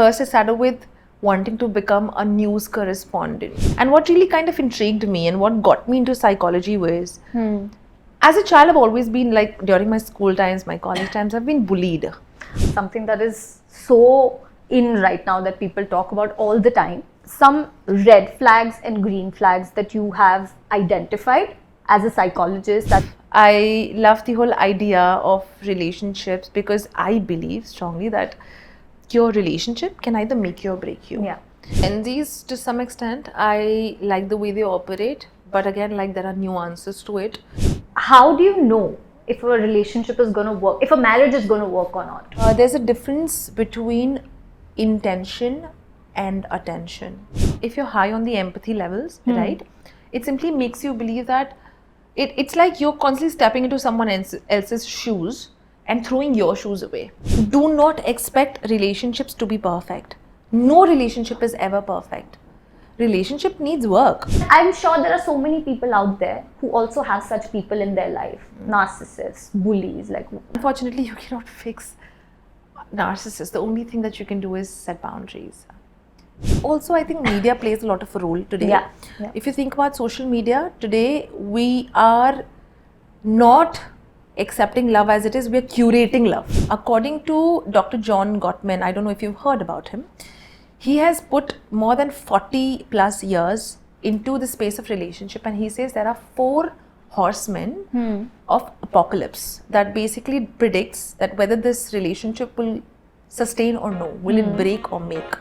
First, I started with wanting to become a news correspondent. And what really kind of intrigued me and what got me into psychology was, as a child, I've always been like, during my school times, my college times, I've been bullied. Something that is so in right now that people talk about all the time. Some red flags and green flags that you have identified as a psychologist. That I love the whole idea of relationships because I believe strongly that your relationship can either make you or break you. Yeah. And these, to some extent, I like the way they operate, but again, like there are nuances to it. How do you know if a relationship is going to work, if a marriage is going to work or not? There's a difference between intention and attention. If you're high on the empathy levels, right, it simply makes you believe that it's like you're constantly stepping into someone else's shoes and throwing your shoes away. Do not expect relationships to be perfect. No relationship is ever perfect. Relationship needs work. I'm sure there are so many people out there who also have such people in their life. Narcissists, bullies, like. Unfortunately, you cannot fix narcissists. The only thing that you can do is set boundaries. Also, I think media plays a lot of a role today. Yeah. If you think about social media, today we are not accepting love as it is, we are curating love. According to Dr. John Gottman, I don't know if you've heard about him, he has put more than 40 plus years into the space of relationship, and he says there are 4 horsemen of apocalypse that basically predicts that whether this relationship will sustain or no, will it break or make.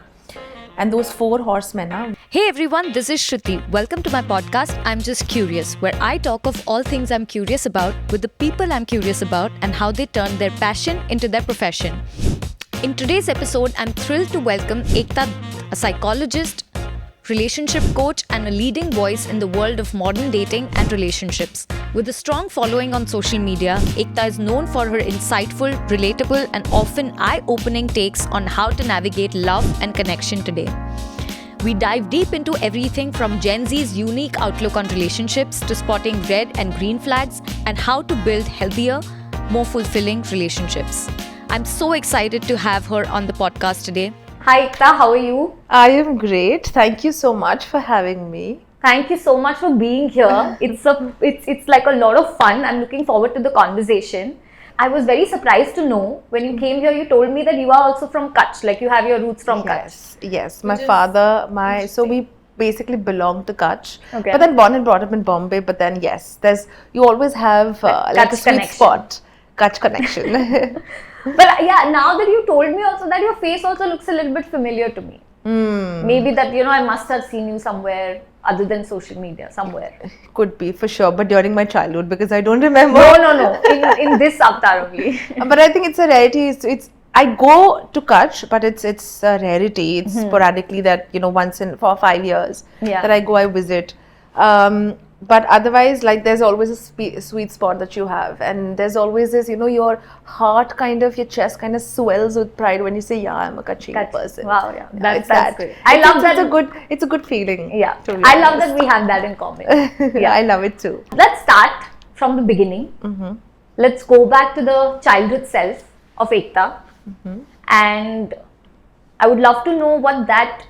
And those 4 horsemen are... Hey everyone, this is Shruti. Welcome to my podcast, I'm Just Curious, where I talk of all things I'm curious about with the people I'm curious about and how they turn their passion into their profession. In today's episode, I'm thrilled to welcome Ekta, a psychologist, relationship coach, and a leading voice in the world of modern dating and relationships. With a strong following on social media, Ekta is known for her insightful, relatable, and often eye-opening takes on how to navigate love and connection today. We dive deep into everything from Gen Z's unique outlook on relationships to spotting red and green flags and how to build healthier, more fulfilling relationships. I'm so excited to have her on the podcast today. Hi Ekta, how are you? I am great. Thank you so much for having me. Thank you so much for being here. It's like a lot of fun. I'm looking forward to the conversation. I was very surprised to know when you came here, you told me that you are also from Kutch, like you have your roots from Kutch. Yes. My father, so we basically belong to Kutch. Okay. But then born and brought up in Bombay. But then yes, you always have like a sweet connection. Spot, Kutch connection. But yeah, now that you told me also that your face also looks a little bit familiar to me. Maybe that, I must have seen you somewhere other than social media, somewhere. Could be, for sure. But during my childhood, because I don't remember. No. In this avatar only. But I think it's a rarity. I go to Kutch, but it's a rarity. It's sporadically that, once in 4 or 5 years that I visit. But otherwise, like there's always a sweet spot that you have, and there's always this, your heart your chest kind of swells with pride when you say, yeah, I'm a Kutchi person. Wow, yeah, that's great. I love that. It's a good feeling. Yeah, I love that we have that in common. Yeah, I love it too. Let's start from the beginning. Let's go back to the childhood self of Ekta, and I would love to know what that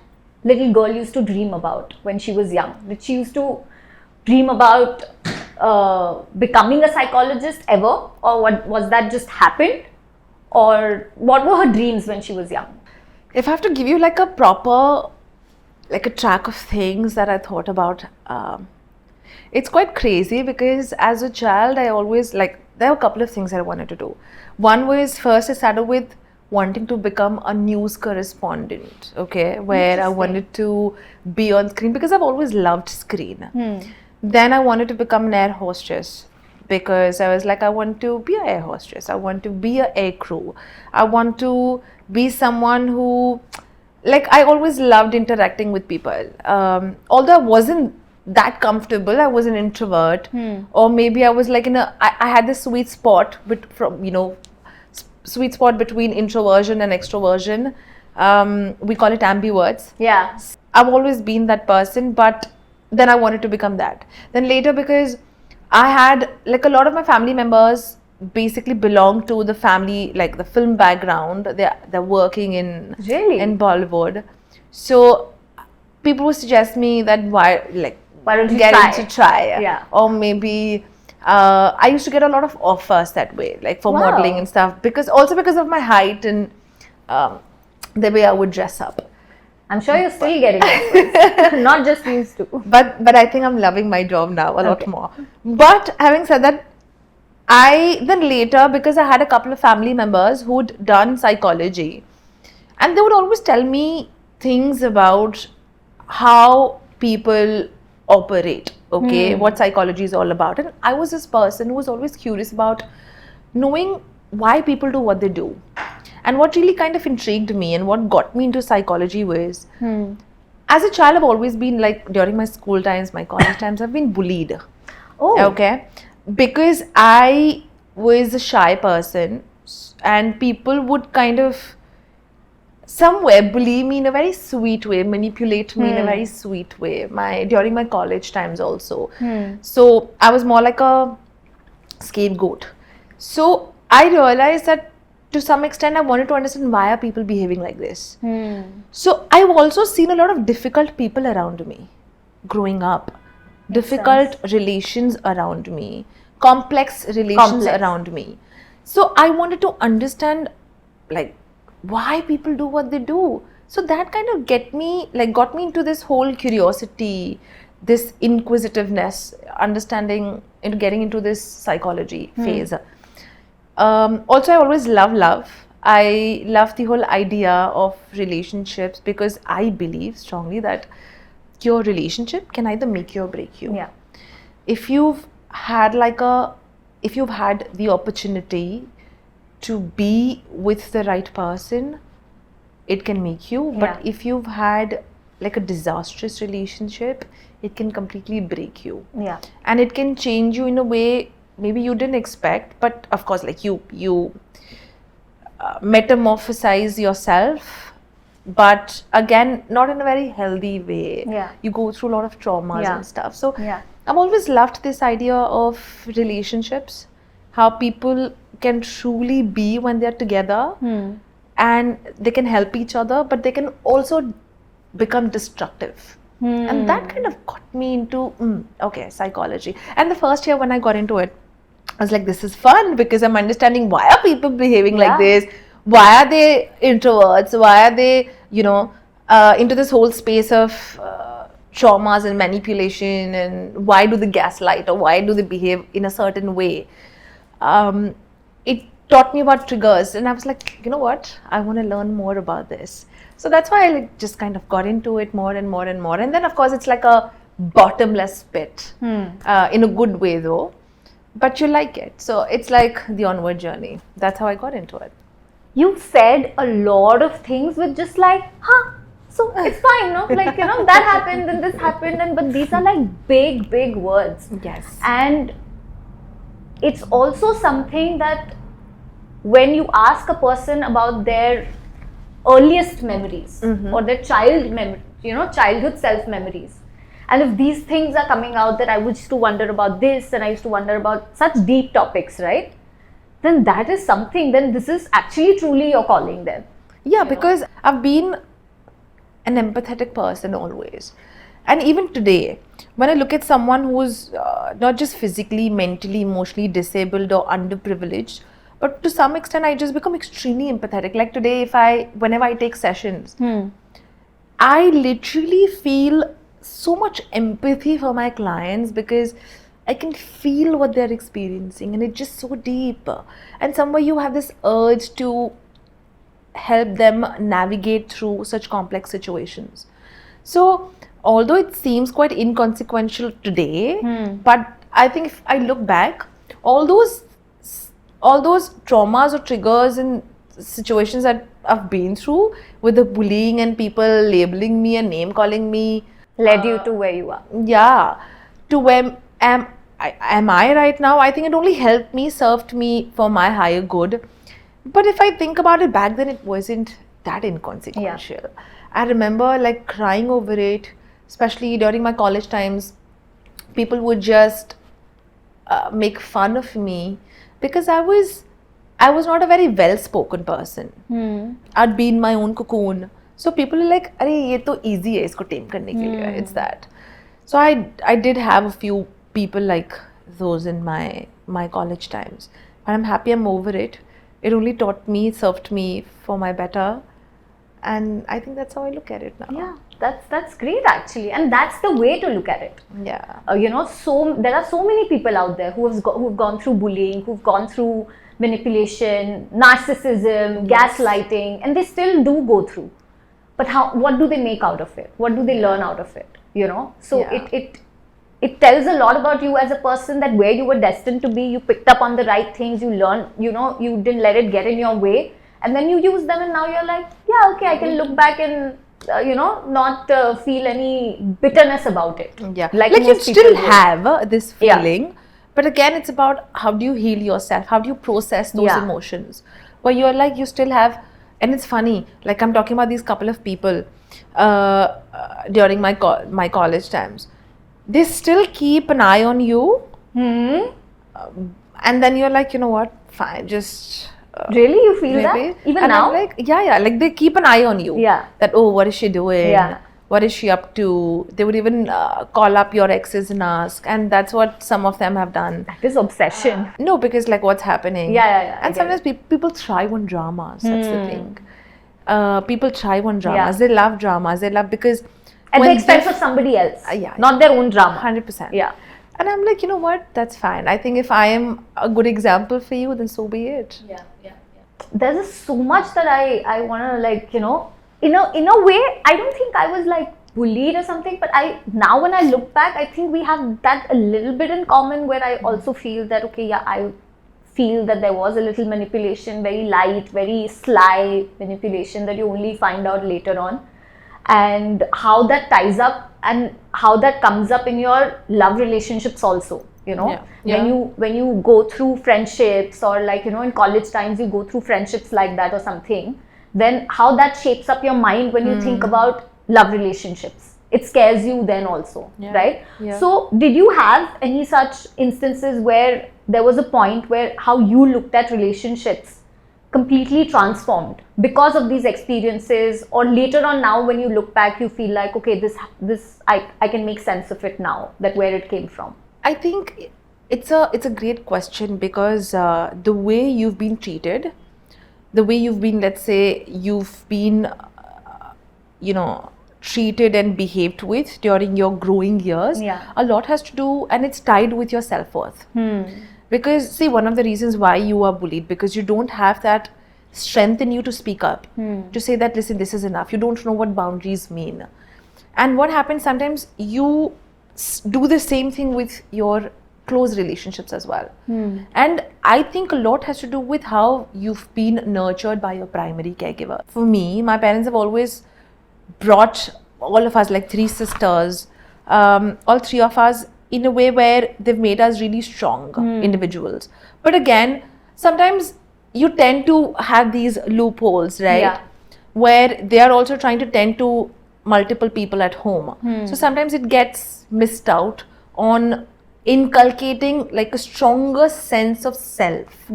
little girl used to dream about when she was young. Did she used to dream about becoming a psychologist ever, or what was that just happened, or what were her dreams when she was young? If I have to give you like a proper, like a track of things that I thought about, it's quite crazy because as a child I always there were a couple of things I wanted to do. One was, first I started with wanting to become a news correspondent, where I wanted to be on screen because I've always loved screen. Then I wanted to become an air hostess because I was like, I want to be an air hostess. I want to be an air crew. I want to be someone who, I always loved interacting with people. Although I wasn't that comfortable, I was an introvert, or maybe I was I had this sweet spot sweet spot between introversion and extroversion. We call it ambiverts. Yeah. I've always been that person, but then I wanted to become that. Then later, because I had a lot of my family members basically belong to the family, like the film background. They're working in Really? in Bollywood. So people would suggest me that why don't you get try? into try, Yeah. or maybe I used to get a lot of offers that way, like for Wow. modeling and stuff, because of my height and the way I would dress up. I'm sure you're still getting offers. Not just these two. But I think I'm loving my job now a lot Okay. more. But having said that, I then later, because I had a couple of family members who'd done psychology, and they would always tell me things about how people operate, okay, what psychology is all about. And I was this person who was always curious about knowing why people do what they do. And what really kind of intrigued me and what got me into psychology was, as a child, I've always been like, during my school times, my college times, I've been bullied. Oh. Okay. Because I was a shy person, and people would kind of somewhere bully me in a very sweet way, manipulate me in a very sweet way. During my college times also. So I was more like a scapegoat. So I realized that to some extent I wanted to understand why are people behaving like this. So I've also seen a lot of difficult people around me growing up. Difficult relations around me, complex relations around me. So I wanted to understand like why people do what they do. So that kind of got me into this whole curiosity, this inquisitiveness, understanding, into getting into this psychology phase. Also, I always love. I love the whole idea of relationships, because I believe strongly that your relationship can either make you or break you. Yeah. If you've had the opportunity to be with the right person, it can make you. But if you've had like a disastrous relationship, it can completely break you. Yeah. And it can change you in a way maybe you didn't expect. But of course, like you metamorphosize yourself, but again, not in a very healthy way. Yeah. You go through a lot of traumas and stuff. So Yeah. I've always loved this idea of relationships, how people can truly be when they're together, and they can help each other, but they can also become destructive. And that kind of got me into psychology. And the first year when I got into it, I was like, this is fun, because I'm understanding why are people behaving like this, why are they introverts, why are they into this whole space of traumas and manipulation, and why do they gaslight, or why do they behave in a certain way. It taught me about triggers, and I was like, you know what, I want to learn more about this. So that's why I just kind of got into it more and more and more. And then of course it's like a bottomless pit, in a good way though, but you like it. So it's like the onward journey. That's how I got into it. You said a lot of things with just like, so it's fine, no? Like, that happened and this happened, but these are like big words. Yes. And it's also something that when you ask a person about their earliest memories or their childhood self memories, and if these things are coming out that I used to wonder about this and I used to wonder about such deep topics, right? Then that is something, then this is actually truly your calling then. Yeah, because I've been an empathetic person always. And even today, when I look at someone who's not just physically, mentally, emotionally disabled or underprivileged, but to some extent I just become extremely empathetic. Like today, whenever I take sessions, I literally feel so much empathy for my clients, because I can feel what they're experiencing, and it's just so deep. And somewhere you have this urge to help them navigate through such complex situations. So although it seems quite inconsequential today, but I think if I look back, all those traumas or triggers and situations that I've been through, with the bullying and people labeling me and name calling me, led you to where you are. Yeah, to where am I right now. I think it only helped me, served me for my higher good. But if I think about it, back then it wasn't that inconsequential. Yeah. I remember like crying over it, especially during my college times. People would just make fun of me because I was not a very well-spoken person. I'd be in my own cocoon. So people are like, "Arey, ye to easy hai, isko tame karne ke liye." It's that. So I did have a few people like those in my college times, but I'm happy I'm over it. It only taught me, served me for my better, and I think that's how I look at it now. Yeah, that's great actually, and that's the way to look at it. Yeah. So there are so many people out there who've gone through bullying, who've gone through manipulation, narcissism, gaslighting, and they still do go through. But what do they make out of it? What do they learn out of it? So it tells a lot about you as a person, that where you were destined to be, you picked up on the right things, you learned, you didn't let it get in your way, and then you use them, and now you're like, yeah, okay, I can look back and not feel any bitterness about it. Yeah, like you still have this feeling, but again, it's about how do you heal yourself, how do you process those emotions, where you're like, you still have. And it's funny, like I'm talking about these couple of people during my college times. They still keep an eye on you, and then you're like, you know what? Fine, just. Really, you feel maybe. that even and now? I'm like, yeah, like they keep an eye on you. Yeah. That what is she doing? Yeah. What is she up to? They would even call up your exes and ask, and that's what some of them have done. That is obsession. No, because like what's happening? Yeah. And sometimes people thrive on dramas. That's the thing. People thrive on dramas. They love dramas. They love because at the expense of somebody else. Not their own drama. 100%. Yeah. And I'm like, you know what? That's fine. I think if I am a good example for you, then so be it. Yeah. There's so much that I want to like, in a way, I don't think I was like bullied or something, but now when I look back, I think we have that a little bit in common, where I also feel that, okay, yeah, I feel that there was a little manipulation, very light, very sly manipulation that you only find out later on, and how that ties up and how that comes up in your love relationships also. When you go through friendships, or like in college times you go through friendships like that or something, then how that shapes up your mind when you think about love relationships. It scares you then also, right? So did you have any such instances where there was a point where how you looked at relationships completely transformed because of these experiences, or later on now when you look back you feel like, okay, this I can make sense of it now, that where it came from? I think it's a great question, because the way you've been treated, the way you've been, let's say, you've been, treated and behaved with during your growing years, a lot has to do, and it's tied with your self-worth. Because see, one of the reasons why you are bullied, because you don't have that strength in you to speak up, to say that, listen, this is enough. You don't know what boundaries mean. And what happens sometimes, you do the same thing with your close relationships as well. And I think a lot has to do with how you've been nurtured by your primary caregiver. For me, my parents have always brought all of us, like 3 sisters, all 3 of us, in a way where they've made us really strong individuals. But again, sometimes you tend to have these loopholes, right? Where they are also trying to tend to multiple people at home. So sometimes it gets missed out on inculcating like a stronger sense of self.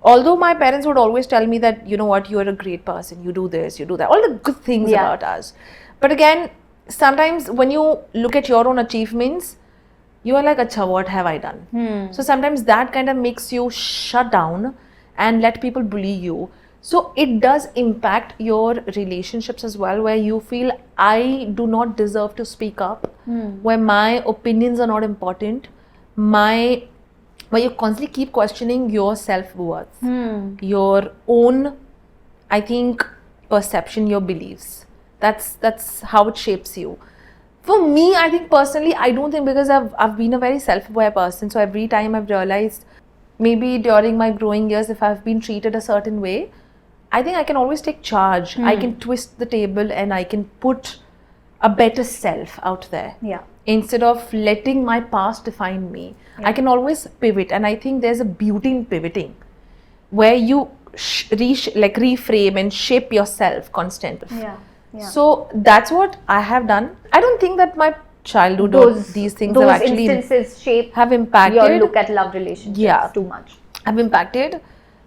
Although my parents would always tell me that, you know what, you are a great person, you do this, you do that, all the good things about us. But again, sometimes when you look at your own achievements, you are like, acha, what have I done? So sometimes that kind of makes you shut down and let people bully you. So it does impact your relationships as well, where you feel, I do not deserve to speak up, where my opinions are not important, where you constantly keep questioning your self-worth, your own, I think, perception, your beliefs. That's how it shapes you. For me, I think personally, I don't think, because I've been a very self-aware person, so every time I've realized, maybe during my growing years, if I've been treated a certain way, I think I can always take charge. I can twist the table and I can put a better self out there. Instead of letting my past define me. I can always pivot, and I think there's a beauty in pivoting, where you reframe and shape yourself constantly. So that's what I have done. I don't think that my childhood or these things have actually instances have impacted your look at love relationships too much. I've impacted,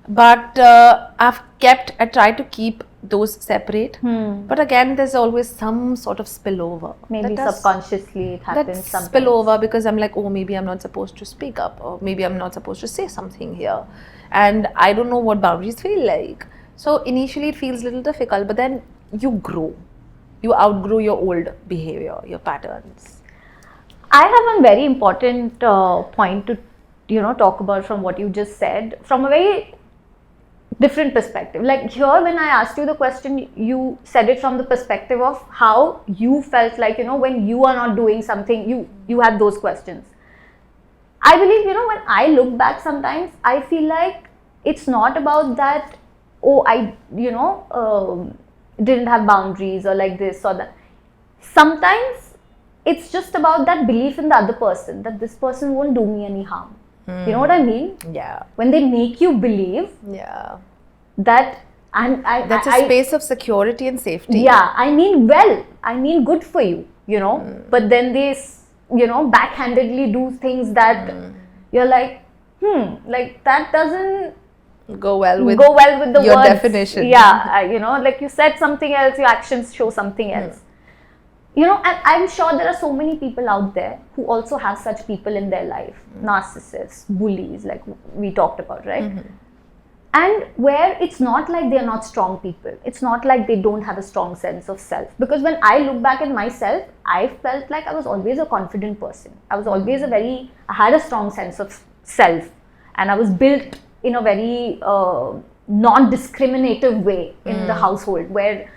but I tried to keep those separate. But again, there's always some sort of spillover. Maybe That subconsciously it happens That sometimes. spillover, because I'm like, oh, maybe I'm not supposed to speak up, or maybe I'm not supposed to say something here, and I don't know what boundaries feel like. So initially it feels a little difficult, but then you grow. You outgrow your old behavior, your patterns. I have one very important point to talk about from what you just said, from a very different perspective. Like here, when I asked you the question, you said it from the perspective of how you felt like, when you are not doing something, you have those questions. I believe, when I look back sometimes, I feel like it's not about that, oh, I didn't have boundaries or like this or that. Sometimes it's just about that belief in the other person, that this person won't do me any harm. You know what I mean? Yeah. When they make you believe that that's a space of security and safety. Yeah, I mean good for you, but then they backhandedly do things that you're like, like that doesn't go well with the your words. definition. Yeah, like you said something else, your actions show something else. And I'm sure there are so many people out there who also have such people in their life, narcissists, bullies, like we talked about, right? And where it's not like they're not strong people. It's not like they don't have a strong sense of self. Because when I look back at myself, I felt like I was always a confident person. I was always I had a strong sense of self. And I was built in a very non-discriminative way in the household, where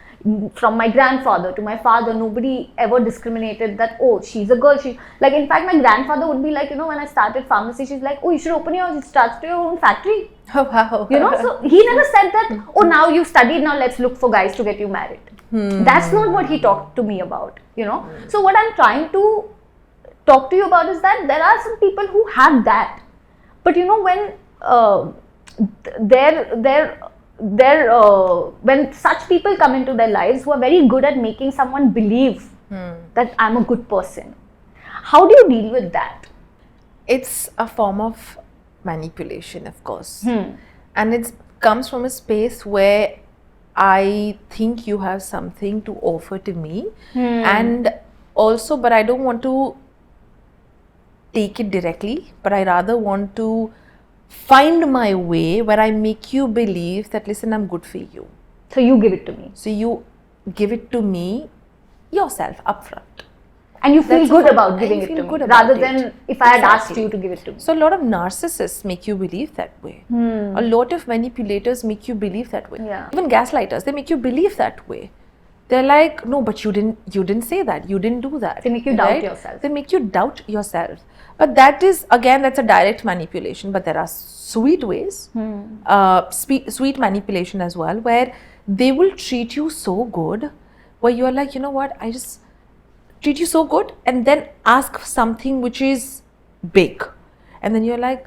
from my grandfather to my father, nobody ever discriminated that, oh, she's a girl. Like, in fact, my grandfather would be like, when I started pharmacy, she's like, oh, you should open your own factory. Oh, wow. So he never said that, oh, now you've studied, now let's look for guys to get you married. That's not what he talked to me about, So what I'm trying to talk to you about is that there are some people who have that. But when when such people come into their lives who are very good at making someone believe that I'm a good person, how do you deal with that? It's a form of manipulation, of course. And it comes from a space where I think you have something to offer to me. And also, but I don't want to take it directly, but I rather want to find my way where I make you believe that, listen, I'm good for you. So you give it to me. So you give it to me yourself upfront. And you feel good about giving it to me, rather than if I had asked you to give it to me. So a lot of narcissists make you believe that way. A lot of manipulators make you believe that way. Yeah. Even gaslighters, they make you believe that way. They're like, no, but you didn't say that. You didn't do that. They make you doubt yourself. They make you doubt yourself. But that is, again, that's a direct manipulation. But there are sweet ways, sweet manipulation as well, where they will treat you so good, where you're like, you know what, I just treat you so good, and then ask something which is big. And then you're like,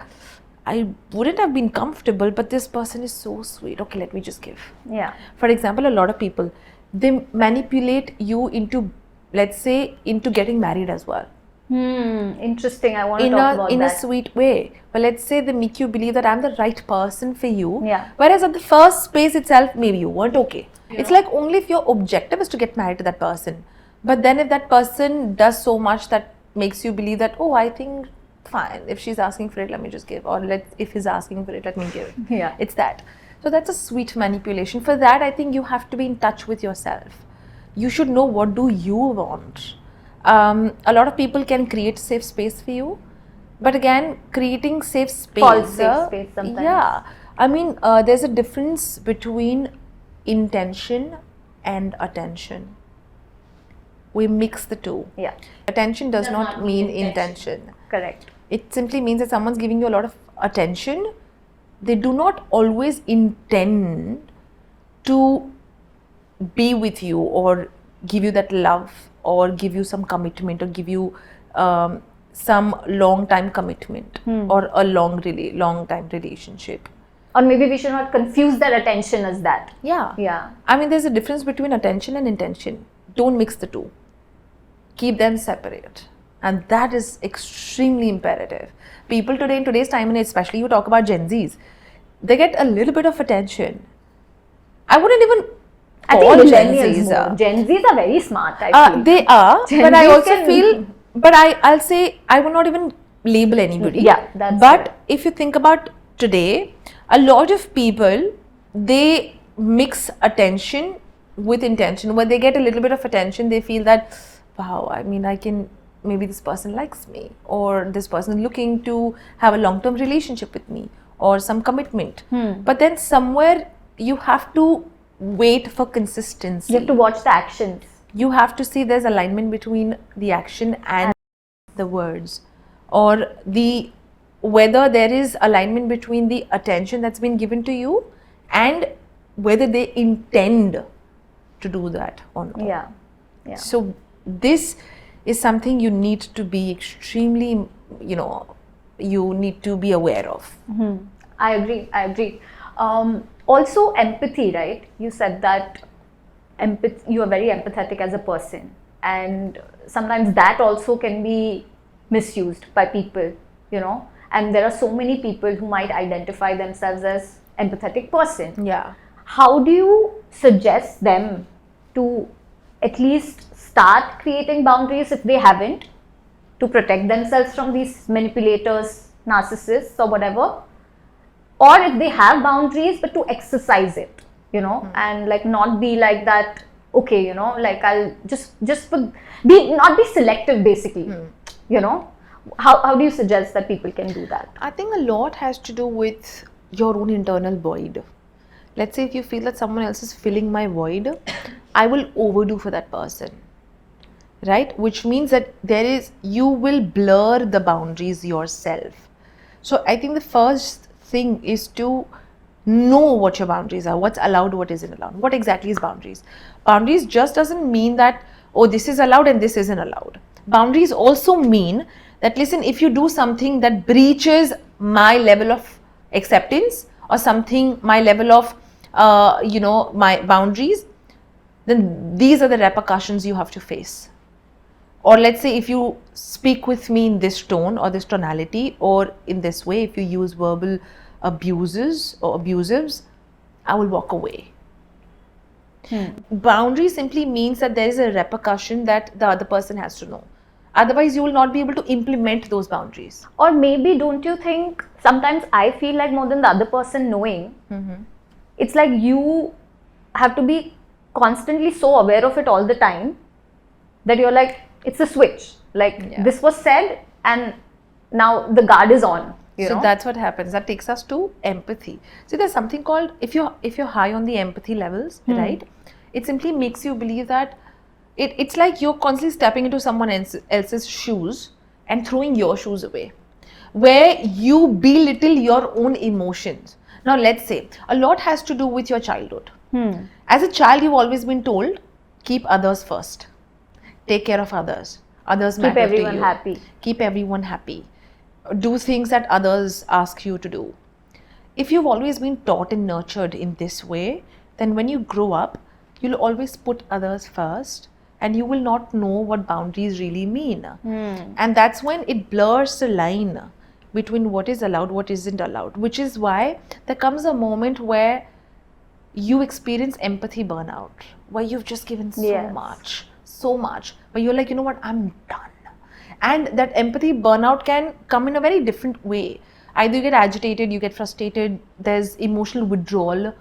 I wouldn't have been comfortable, but this person is so sweet. Okay, let me just give. Yeah. For example, a lot of people, they manipulate you into, let's say, into getting married as well. Interesting. I want to talk about that. In a sweet way. But let's say they make you believe that I'm the right person for you. Yeah. Whereas at the first space itself, maybe you weren't okay. Yeah. It's like only if your objective is to get married to that person. But then if that person does so much that makes you believe that, oh, I think fine, if she's asking for it, let me just give. Or if he's asking for it, let me give. Yeah. It's that. So that's a sweet manipulation. For that, I think you have to be in touch with yourself. You should know, what do you want? A lot of people can create safe space for you. But again, creating safe space. False safe space sometimes. Yeah. I mean, there's a difference between intention and attention. We mix the two. Yeah. Attention does not mean intention. Correct. It simply means that someone's giving you a lot of attention. They do not always intend to be with you or give you that love or give you some commitment or give you some long time commitment or a long time relationship. Or maybe we should not confuse that attention as that. Yeah. Yeah. I mean, there's a difference between attention and intention. Don't mix the two. Keep them separate. And that is extremely imperative. People today, in today's time, and especially you talk about Gen Zs, they get a little bit of attention. I wouldn't even I call think Gen millennials Zs. more. Gen Zs are very smart, I feel. They are, Gen but I Zs also can- feel, but I'll say, I will not even label anybody. Yeah, that's But fair. if you think about today, a lot of people, they mix attention with intention. When they get a little bit of attention, they feel that, wow, I mean, maybe this person likes me, or this person is looking to have a long-term relationship with me, or some commitment. But then somewhere you have to wait for consistency. You have to watch the actions. You have to see there's alignment between the action and the words, or whether there is alignment between the attention that's been given to you and whether they intend to do that or not. Yeah. So this is something you need to be extremely, you need to be aware of. I agree. Also, empathy, right? You said that you are very empathetic as a person, and sometimes that also can be misused by people, and there are so many people who might identify themselves as empathetic person. Yeah. How do you suggest them to at least start creating boundaries if they haven't, to protect themselves from these manipulators, narcissists, or whatever? Or if they have boundaries, but to exercise it, and like not be like that, okay, like I'll not be selective basically, How do you suggest that people can do that? I think a lot has to do with your own internal void. Let's say if you feel that someone else is filling my void, I will overdo for that person, right? Which means that you will blur the boundaries yourself. So I think the first thing is to know what your boundaries are, what's allowed, what isn't allowed. What exactly is boundaries? Boundaries just doesn't mean that, oh, this is allowed and this isn't allowed. Boundaries also mean that, listen, if you do something that breaches my level of acceptance or something, my level of, my boundaries, then these are the repercussions you have to face. Or let's say if you speak with me in this tone or this tonality or in this way, if you use verbal abuses or abusives, I will walk away. Boundary simply means that there is a repercussion that the other person has to know. Otherwise, you will not be able to implement those boundaries. Or maybe, don't you think, sometimes I feel like more than the other person knowing, it's like you have to be constantly so aware of it all the time that you're like, it's a switch. Like this was said and now the guard is on. So that's what happens. That takes us to empathy. So there's something called, if you're high on the empathy levels, right? It simply makes you believe that it's like you're constantly stepping into someone else's shoes and throwing your shoes away, where you belittle your own emotions. Now let's say a lot has to do with your childhood. As a child, you've always been told, keep others first. Take care of others. Others matter to you. Keep everyone happy. Keep everyone happy. Do things that others ask you to do. If you've always been taught and nurtured in this way, then when you grow up, you'll always put others first and you will not know what boundaries really mean. And that's when it blurs the line between what is allowed, what isn't allowed, which is why there comes a moment where you experience empathy burnout, where you've just given so much, but you're like, you know what, I'm done. And that empathy burnout can come in a very different way. Either you get agitated, you get frustrated, there's emotional withdrawal.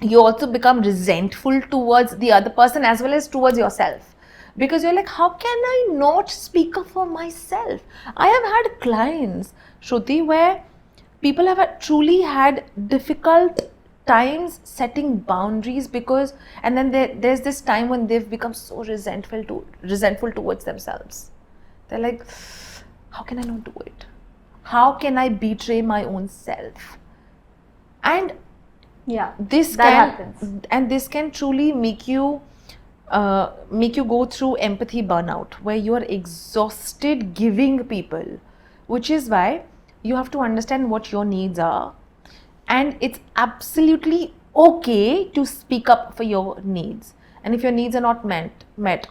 You also become resentful towards the other person as well as towards yourself. Because you're like, how can I not speak up for myself? I have had clients, Shruti, where people have truly had difficult times setting boundaries and then there's this time when they've become so resentful towards themselves. They're like, how can I not do it? How can I betray my own self? And this can truly make you go through empathy burnout, where you are exhausted giving people, which is why you have to understand what your needs are. And it's absolutely okay to speak up for your needs. And if your needs are not met,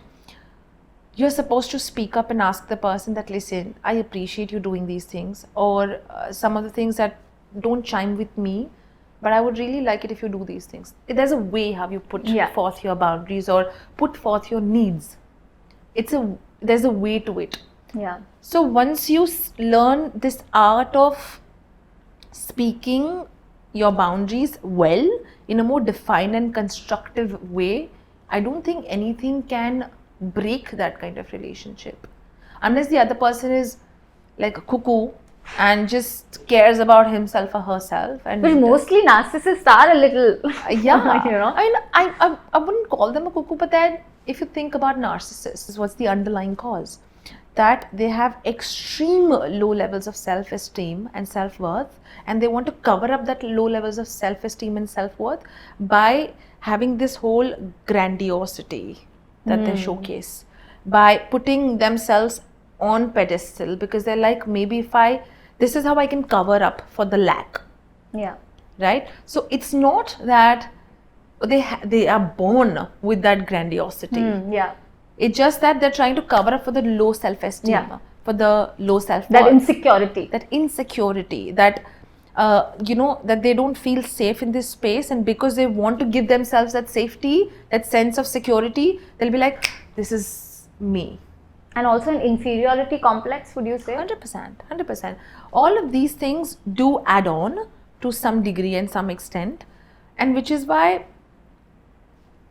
you're supposed to speak up and ask the person that, listen, I appreciate you doing these things, or some of the things that don't chime with me, but I would really like it if you do these things. There's a way how you put forth your boundaries or put forth your needs. There's a way to it. Yeah. So once you learn this art of speaking your boundaries well in a more defined and constructive way, I don't think anything can break that kind of relationship, unless the other person is like a cuckoo and just cares about himself or herself. And but mostly narcissists are a little yeah, you know. I wouldn't call them a cuckoo, but then if you think about narcissists, what's the underlying cause? That they have extreme low levels of self-esteem and self-worth, and they want to cover up that low levels of self-esteem and self-worth by having this whole grandiosity that they showcase, by putting themselves on pedestal, because they're like, maybe this is how I can cover up for the lack. Yeah. Right? So it's not that they are born with that grandiosity. Yeah. It's just that they're trying to cover up for the low self-esteem, for the low self-worth. That insecurity. That that they don't feel safe in this space, and because they want to give themselves that safety, that sense of security, they'll be like, this is me. And also an inferiority complex, would you say? 100%. All of these things do add on to some degree and some extent, and which is why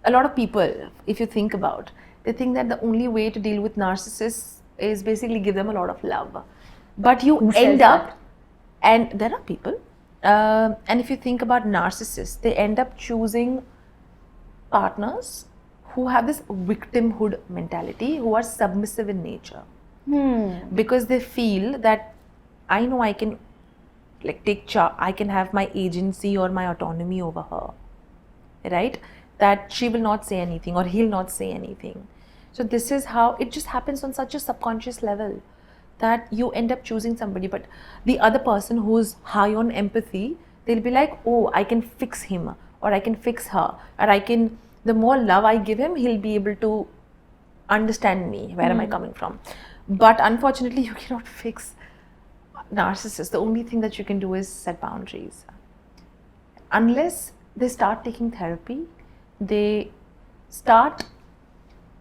a lot of people, if you think about, they think that the only way to deal with narcissists is basically give them a lot of love. But you end up, and there are people, and if you think about narcissists, they end up choosing partners who have this victimhood mentality, who are submissive in nature. Because they feel that I know I can I can have my agency or my autonomy over her, right? That she will not say anything or he'll not say anything. So this is how it just happens on such a subconscious level, that you end up choosing somebody, but the other person who's high on empathy, they'll be like, oh, I can fix him, or I can fix her, or the more love I give him, he'll be able to understand me, where am I coming from. But unfortunately, you cannot fix narcissists. The only thing that you can do is set boundaries. Unless they start taking therapy, they start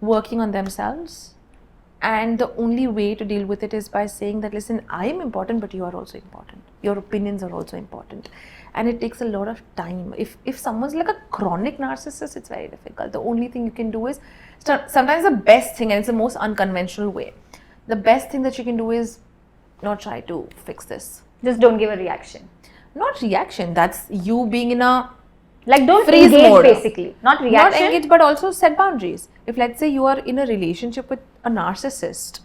working on themselves, and the only way to deal with it is by saying that, listen, I am important, but you are also important. Your opinions are also important. And it takes a lot of time. If someone's like a chronic narcissist, it's very difficult. The only thing you can do is, sometimes the best thing, and it's the most unconventional way, the best thing that you can do is not try to fix this. Just don't give a reaction. Not reaction, that's you being in a don't freeze engage mode. Basically. Not reaction. Not engage, but also set boundaries. If let's say you are in a relationship with a narcissist,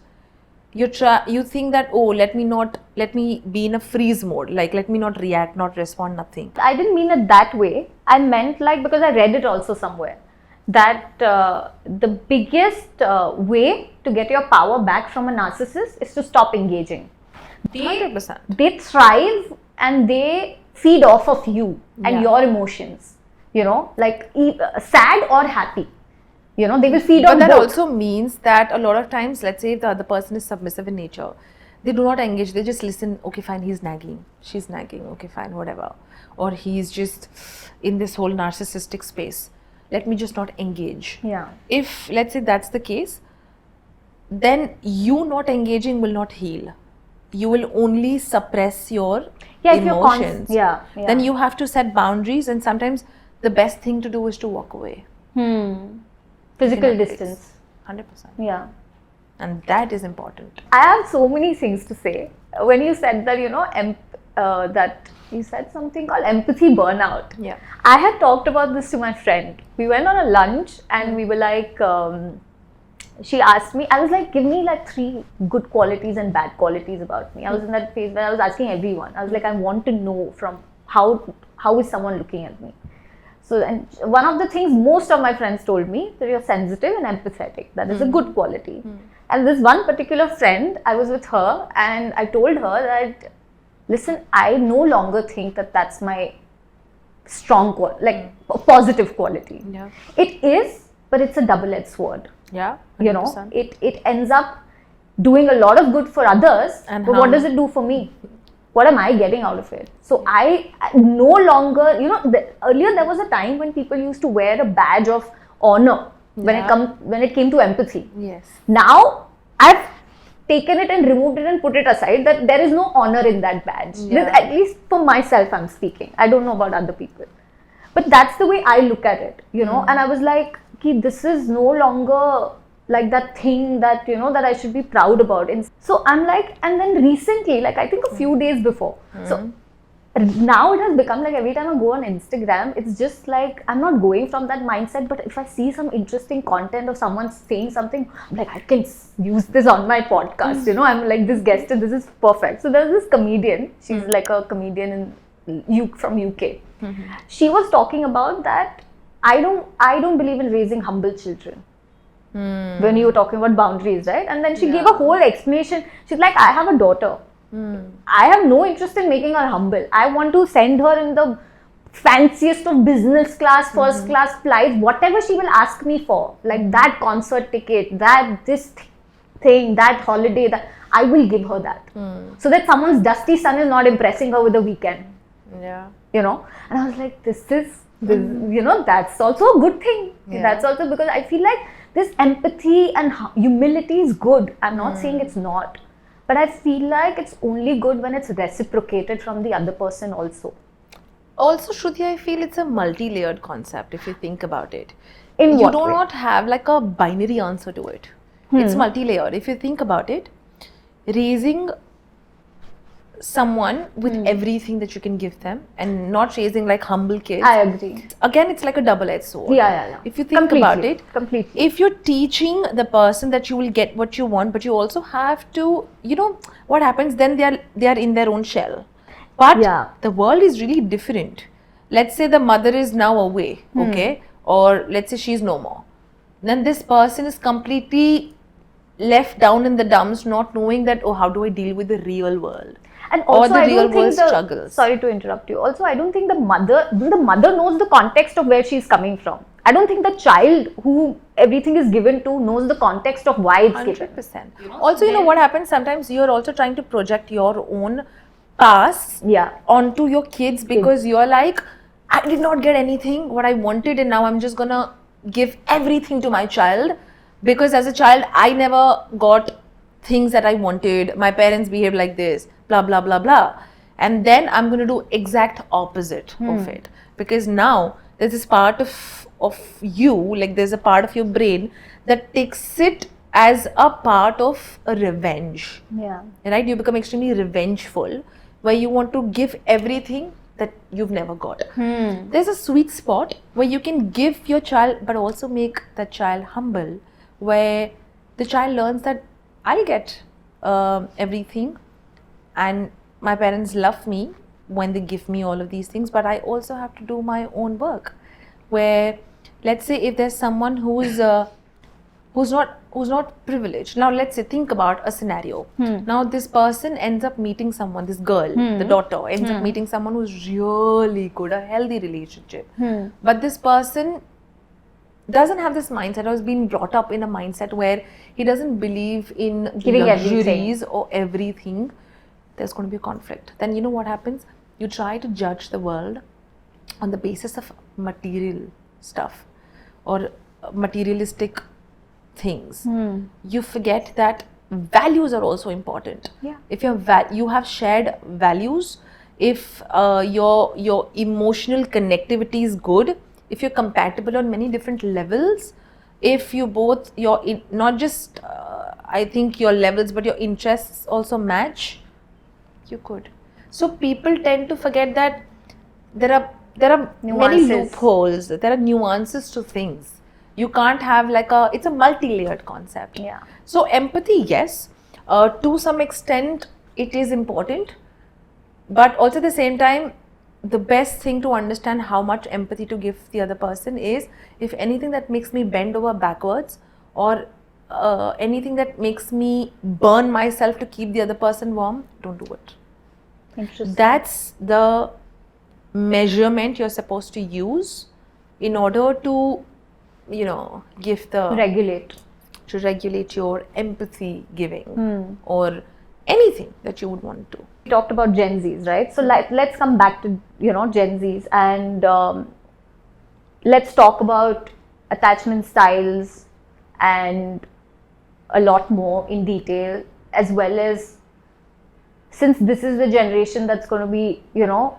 you think that, oh, let me be in a freeze mode, like let me not react, not respond, nothing. I didn't mean it that way. I meant because I read it also somewhere, that the biggest way to get your power back from a narcissist is to stop engaging. 100%. They thrive and they feed off of you and your emotions, sad or happy. They will feed on both. But that also means that a lot of times, let's say if the other person is submissive in nature, they do not engage, they just listen, okay fine, he's nagging, she's nagging, okay fine, whatever. Or he's just in this whole narcissistic space, let me just not engage. Yeah. If let's say that's the case, then you not engaging will not heal. You will only suppress your emotions. Then you have to set boundaries, and sometimes the best thing to do is to walk away. Physical distance. 100%. Yeah. And that is important. I have so many things to say. When you said that, that you said something called empathy burnout. Yeah. I had talked about this to my friend. We went on a lunch and we were like, she asked me, I was like, give me 3 good qualities and bad qualities about me. I was in that phase where I was asking everyone. I was like, I want to know from how is someone looking at me. So, and one of the things most of my friends told me, that you're sensitive and empathetic. That is a good quality. And this one particular friend, I was with her and I told her that, listen, I no longer think that that's my strong, a positive quality. Yeah. It is, but it's a double-edged sword. Yeah. You know, 100%. it ends up doing a lot of good for others, And but what harm. does it do for me? What am I getting out of it? So I no longer, you know, earlier there was a time when people used to wear a badge of honor when it came to empathy. Yes. Now I've taken it and removed it and put it aside, that there is no honor in that badge. Yeah. At least for myself I'm speaking. I don't know about other people. But that's the way I look at it, you know. And I was like, this is no longer like that thing that, you know, that I should be proud about. And so I'm like, and then recently, like I think a few days before, so now it has become like every time I go on Instagram, it's just like I'm not going from that mindset, but if I see some interesting content or someone saying something, I'm like, I can use this on my podcast, you know. I'm like, this guest, this is perfect. So there's this comedian, she's like a comedian from UK. She was talking about that I don't believe in raising humble children. When you were talking about boundaries, right? And then she gave a whole explanation. She's like, I have a daughter. I have no interest in making her humble. I want to send her in the fanciest of business class, first class flights, whatever she will ask me for, like that concert ticket, that this thing, that holiday, that I will give her that. So that someone's dusty son is not impressing her with the weekend. Yeah. You know, and I was like, this you know, that's also a good thing. Yeah. That's also because I feel like this empathy and humility is good. I'm not saying it's not, but I feel like it's only good when it's reciprocated from the other person also. Also, Shruti, I feel it's a multi-layered concept if you think about it. In You what do way? not have like a binary answer to it. It's multi-layered. If you think about it, raising someone with everything that you can give them and not raising like humble kids. I agree. Again, it's like a double-edged sword. Yeah. If you think about it, Completely. if you're teaching the person that you will get what you want, but you also have to, you know, what happens then they are in their own shell. But the world is really different. Let's say the mother is now away, okay, or let's say she's no more. Then this person is completely left down in the dumps, not knowing that, oh, how do I deal with the real world? And also, or the I real don't world think struggles. Sorry to interrupt you. Also, I don't think the mother knows the context of where she's coming from. I don't think the child who everything is given to knows the context of why it's given. 100%. Also, you know what happens? Sometimes you're also trying to project your own past onto your kids because you're like, I did not get anything what I wanted, and now I'm just gonna give everything to my child because as a child I never got things that I wanted. My parents behaved like this, blah blah blah blah, and then I'm going to do exact opposite of it because now there's this part of you, like there's a part of your brain that takes it as a part of a revenge. Right? You become extremely revengeful where you want to give everything that you've never got. There's a sweet spot where you can give your child but also make the child humble, where the child learns that I'll get everything and my parents love me when they give me all of these things, but I also have to do my own work. Where let's say if there's someone who's not privileged. Now let's say think about a scenario. Now this person ends up meeting someone, this girl, the daughter ends up meeting someone who's really good, a healthy relationship. But this person doesn't have this mindset or has been brought up in a mindset where he doesn't believe in giving luxuries or everything. There's going to be a conflict. Then you know what happens? You try to judge the world on the basis of material stuff or materialistic things. You forget that values are also important. If you have shared values, if your emotional connectivity is good, if you're compatible on many different levels, if you both not just I think your levels but your interests also match, you could. So people tend to forget that there are many loopholes, there are nuances to things. You can't have like it's a multi-layered concept. So empathy, yes, to some extent it is important, but also at the same time the best thing to understand how much empathy to give the other person is, if anything that makes me bend over backwards or anything that makes me burn myself to keep the other person warm, don't do it. Interesting. That's the measurement you're supposed to use in order to, give the regulate. to regulate your empathy giving or anything that you would want to. We talked about Gen Zs, right? So let's come back to Gen Zs, and let's talk about attachment styles and a lot more in detail, as well as, since this is the generation that's going to be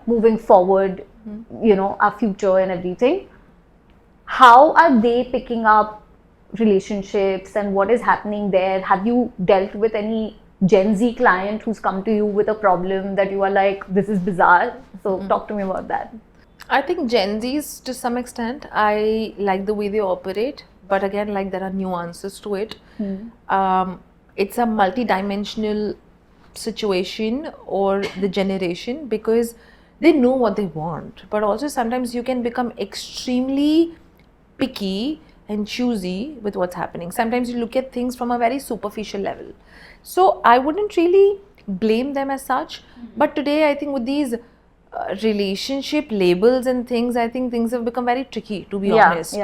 moving forward, our future and everything, how are they picking up relationships and what is happening there? Have you dealt with any Gen Z client who's come to you with a problem that you are like, this is bizarre? So talk to me about that. I think Gen Zs, to some extent, I like the way they operate, but again, like, there are nuances to it. It's a multi-dimensional situation, or the generation, because they know what they want, but also sometimes you can become extremely picky and choosy with what's happening. Sometimes you look at things from a very superficial level. So I wouldn't really blame them as such. But today, I think with these relationship labels and things, I think things have become very tricky, to be honest.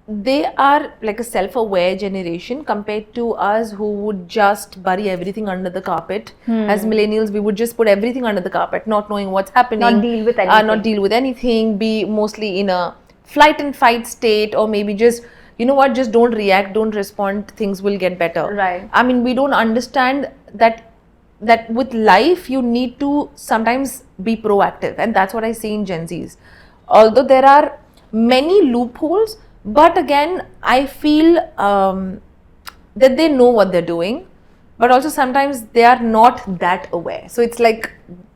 They are like a self-aware generation compared to us, who would just bury everything under the carpet. As millennials, we would just put everything under the carpet, not knowing what's happening. Not deal with anything. Be mostly in a flight and fight state, or maybe just, just don't react, don't respond, things will get better. Right. I mean, we don't understand that with life, you need to sometimes be proactive. And that's what I see in Gen Zs. Although there are many loopholes, but again, I feel that they know what they're doing, but also sometimes they are not that aware. So it's like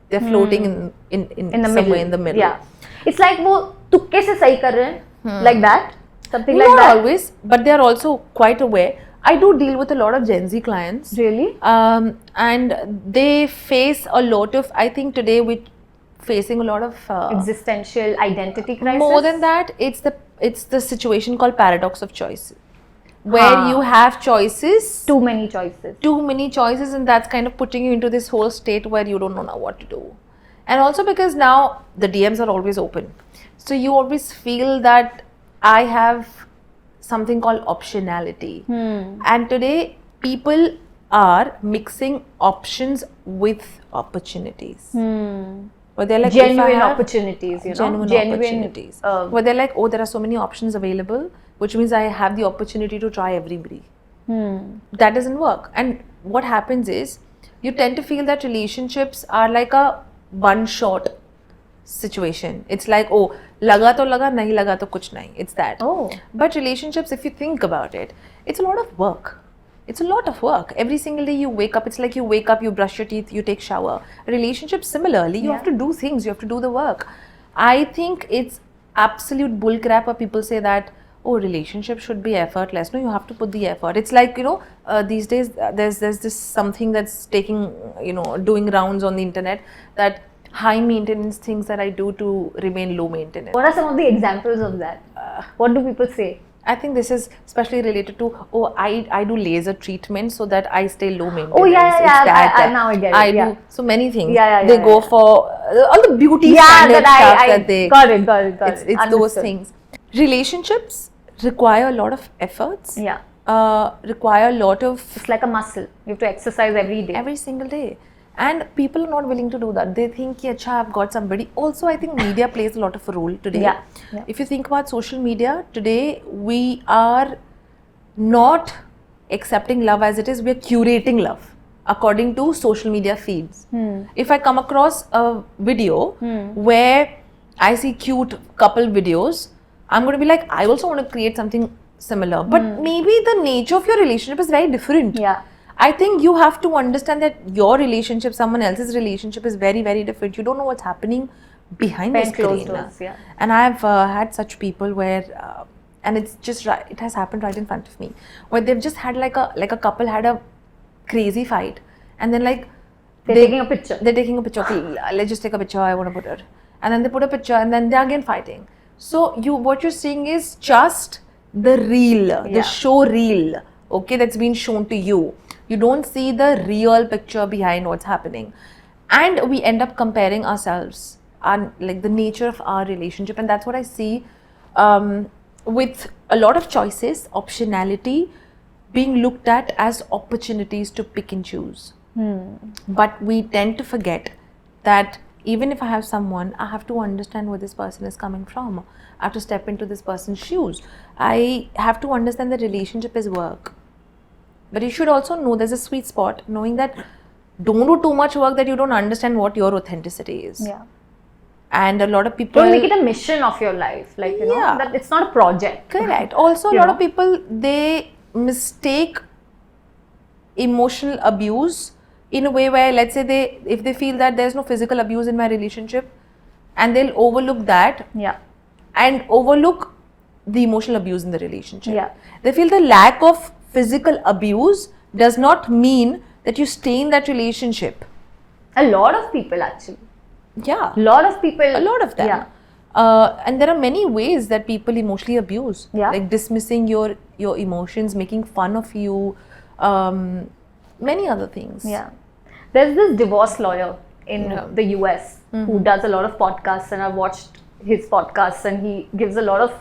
they're floating in somewhere in the middle. Yeah, it's like वो तुक्के से सही कर रहे हैं, like that, something like that. Not always, but they are also quite aware. I do deal with a lot of Gen Z clients. Really? And they face a lot of, I think today we're facing a lot of existential identity crisis. More than that, it's the situation called paradox of choice, where you have choices, too many choices, and that's kind of putting you into this whole state where you don't know now what to do. And also because now the DMs are always open, so you always feel that I have something called optionality. And today people are mixing options with opportunities. But they're like, genuine opportunities, genuine opportunities. Where they're like, oh, there are so many options available, which means I have the opportunity to try everybody. That doesn't work. And what happens is, you tend to feel that relationships are like a one-shot situation. It's like, oh, laga to laga, nahi laga to kuch nahi. It's that. Oh. But relationships, if you think about it, it's a lot of work. It's a lot of work. Every single day you wake up, it's like you wake up, you brush your teeth, you take shower. Relationships, similarly, you have to do things, you have to do the work. I think it's absolute bullcrap when people say that, oh, relationship should be effortless. No, you have to put the effort. It's like, these days there's this something that's taking, doing rounds on the internet, that high maintenance things that I do to remain low maintenance. What are some of the examples of that? What do people say? I think this is especially related to, oh, I do laser treatment so that I stay low maintenance. Oh, yeah. Now I get it. I do so many things. They go for all the beauty standard stuff that they... Got it. It's those things. Relationships require a lot of efforts. Require a lot of... It's like a muscle. You have to exercise every day. Every single day. And people are not willing to do that. They think, acha, I've got somebody. Also, I think media plays a lot of a role today. If you think about social media, today we are not accepting love as it is. We are curating love according to social media feeds. If I come across a video where I see cute couple videos, I'm going to be like, I also want to create something similar. But maybe the nature of your relationship is very different. I think you have to understand that your relationship, someone else's relationship is very, very different. You don't know what's happening behind the screen. And I've had such people where, and it's just right, it has happened right in front of me, where they've just had like a couple had a crazy fight, and then like they're taking a picture. Okay, let's just take a picture. I want to put it, and then they put a picture, and then they're again fighting. So what you're seeing is just the reel, the show reel, okay, that's been shown to you. You don't see the real picture behind what's happening. And we end up comparing ourselves and like the nature of our relationship. And that's what I see with a lot of choices, optionality. being looked at as opportunities to pick and choose. But we tend to forget that even if I have someone, I have to understand where this person is coming from. I have to step into this person's shoes. I have to understand that relationship is work. But you should also know there's a sweet spot, knowing that don't do too much work that you don't understand what your authenticity is. Yeah. And a lot of people... Don't make it a mission of your life. Like, you know, that it's not a project. Correct. Also, a lot of people, they mistake emotional abuse in a way where, let's say, if they feel that there's no physical abuse in my relationship, and they'll overlook that and overlook the emotional abuse in the relationship. Yeah. They feel the lack of physical abuse does not mean that you stay in that relationship. A lot of people actually. Yeah. A lot of people. A lot of them. Yeah. And there are many ways that people emotionally abuse. Yeah. Like dismissing your emotions, making fun of you, many other things. Yeah. There's this divorce lawyer in the US who does a lot of podcasts, and I've watched his podcasts, and he gives a lot of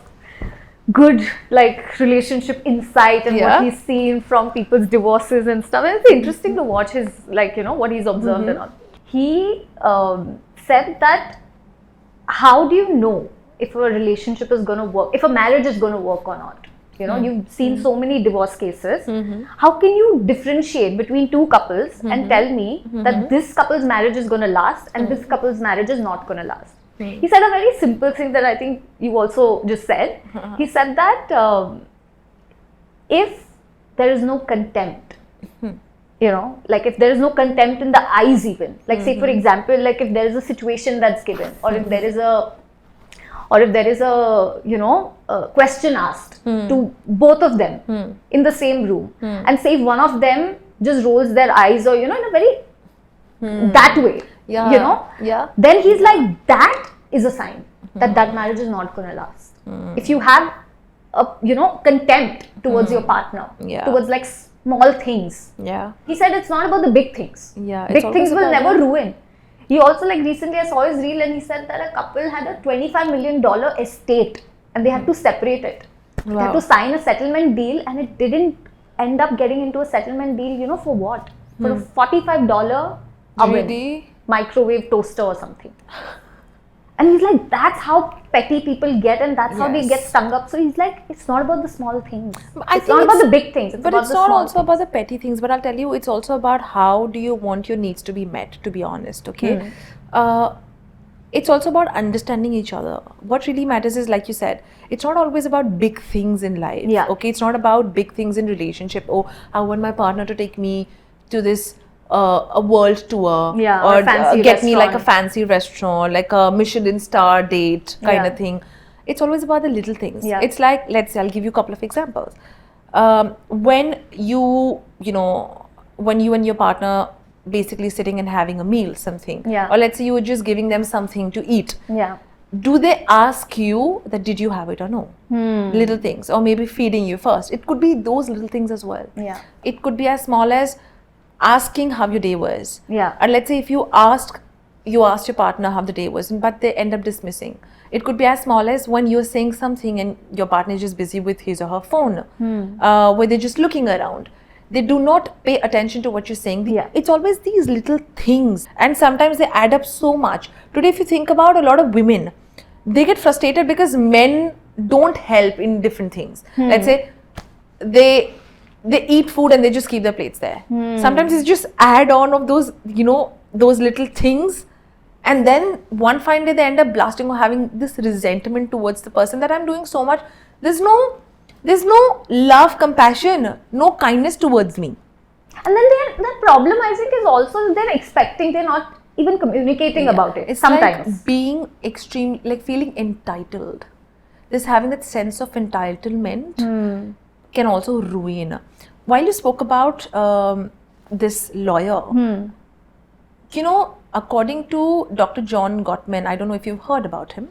good like relationship insight and what he's seen from people's divorces and stuff. And it's interesting to watch his, like, you know, what he's observed and all. He said that how do you know if a relationship is going to work, if a marriage is going to work or not? You know, you've seen so many divorce cases. How can you differentiate between two couples and tell me that this couple's marriage is going to last and this couple's marriage is not going to last? He said a very simple thing that I think you also just said. He said that if there is no contempt, you know, like if there is no contempt in the eyes even, like say for example, like if there is a situation that's given, or if there is a, you know, question asked to both of them in the same room, and say if one of them just rolls their eyes, or, you know, in a very that way, you know, then he's like, that is a sign that that marriage is not going to last. If you have a, you know, contempt towards your partner, towards like small things. He said it's not about the big things. Big things will never ruin. He also, like, recently I saw his reel, and he said that a couple had a $25 million estate and they had to separate it. They had to sign a settlement deal, and it didn't end up getting into a settlement deal, you know, for what? For a $45 oven, microwave toaster or something. And he's like, that's how petty people get, and that's how they get stung up. So he's like, it's not about the small things. It's not about the big things. But it's not also about the petty things. But I'll tell you, it's also about how do you want your needs to be met, to be honest, okay? It's also about understanding each other. What really matters is, like you said, it's not always about big things in life, okay? It's not about big things in relationship. Oh, I want my partner to take me to this a world tour, or get me like a fancy restaurant, like a Michelin star date kind of thing. It's always about the little things. It's like, let's say, I'll give you a couple of examples. When you and your partner basically sitting and having a meal, something, or let's say you were just giving them something to eat. Do they ask you that did you have it or no? Little things, or maybe feeding you first. It could be those little things as well. It could be as small as asking how your day was. And let's say if you asked your partner how the day was, but they end up dismissing. It could be as small as when you're saying something and your partner is just busy with his or her phone, where they're just looking around. They do not pay attention to what you're saying. It's always these little things, and sometimes they add up so much. Today, if you think about a lot of women, they get frustrated because men don't help in different things. Let's say they eat food and they just keep their plates there. Sometimes it's just add on of those, you know, those little things, and then one fine day they end up blasting or having this resentment towards the person that I'm doing so much. There's no love, compassion, no kindness towards me. And then their problem, I think, is also they're expecting, they're not even communicating about it. It's sometimes like being extreme, like feeling entitled. This having that sense of entitlement can also ruin. While you spoke about this lawyer, you know, according to Dr. John Gottman, I don't know if you've heard about him,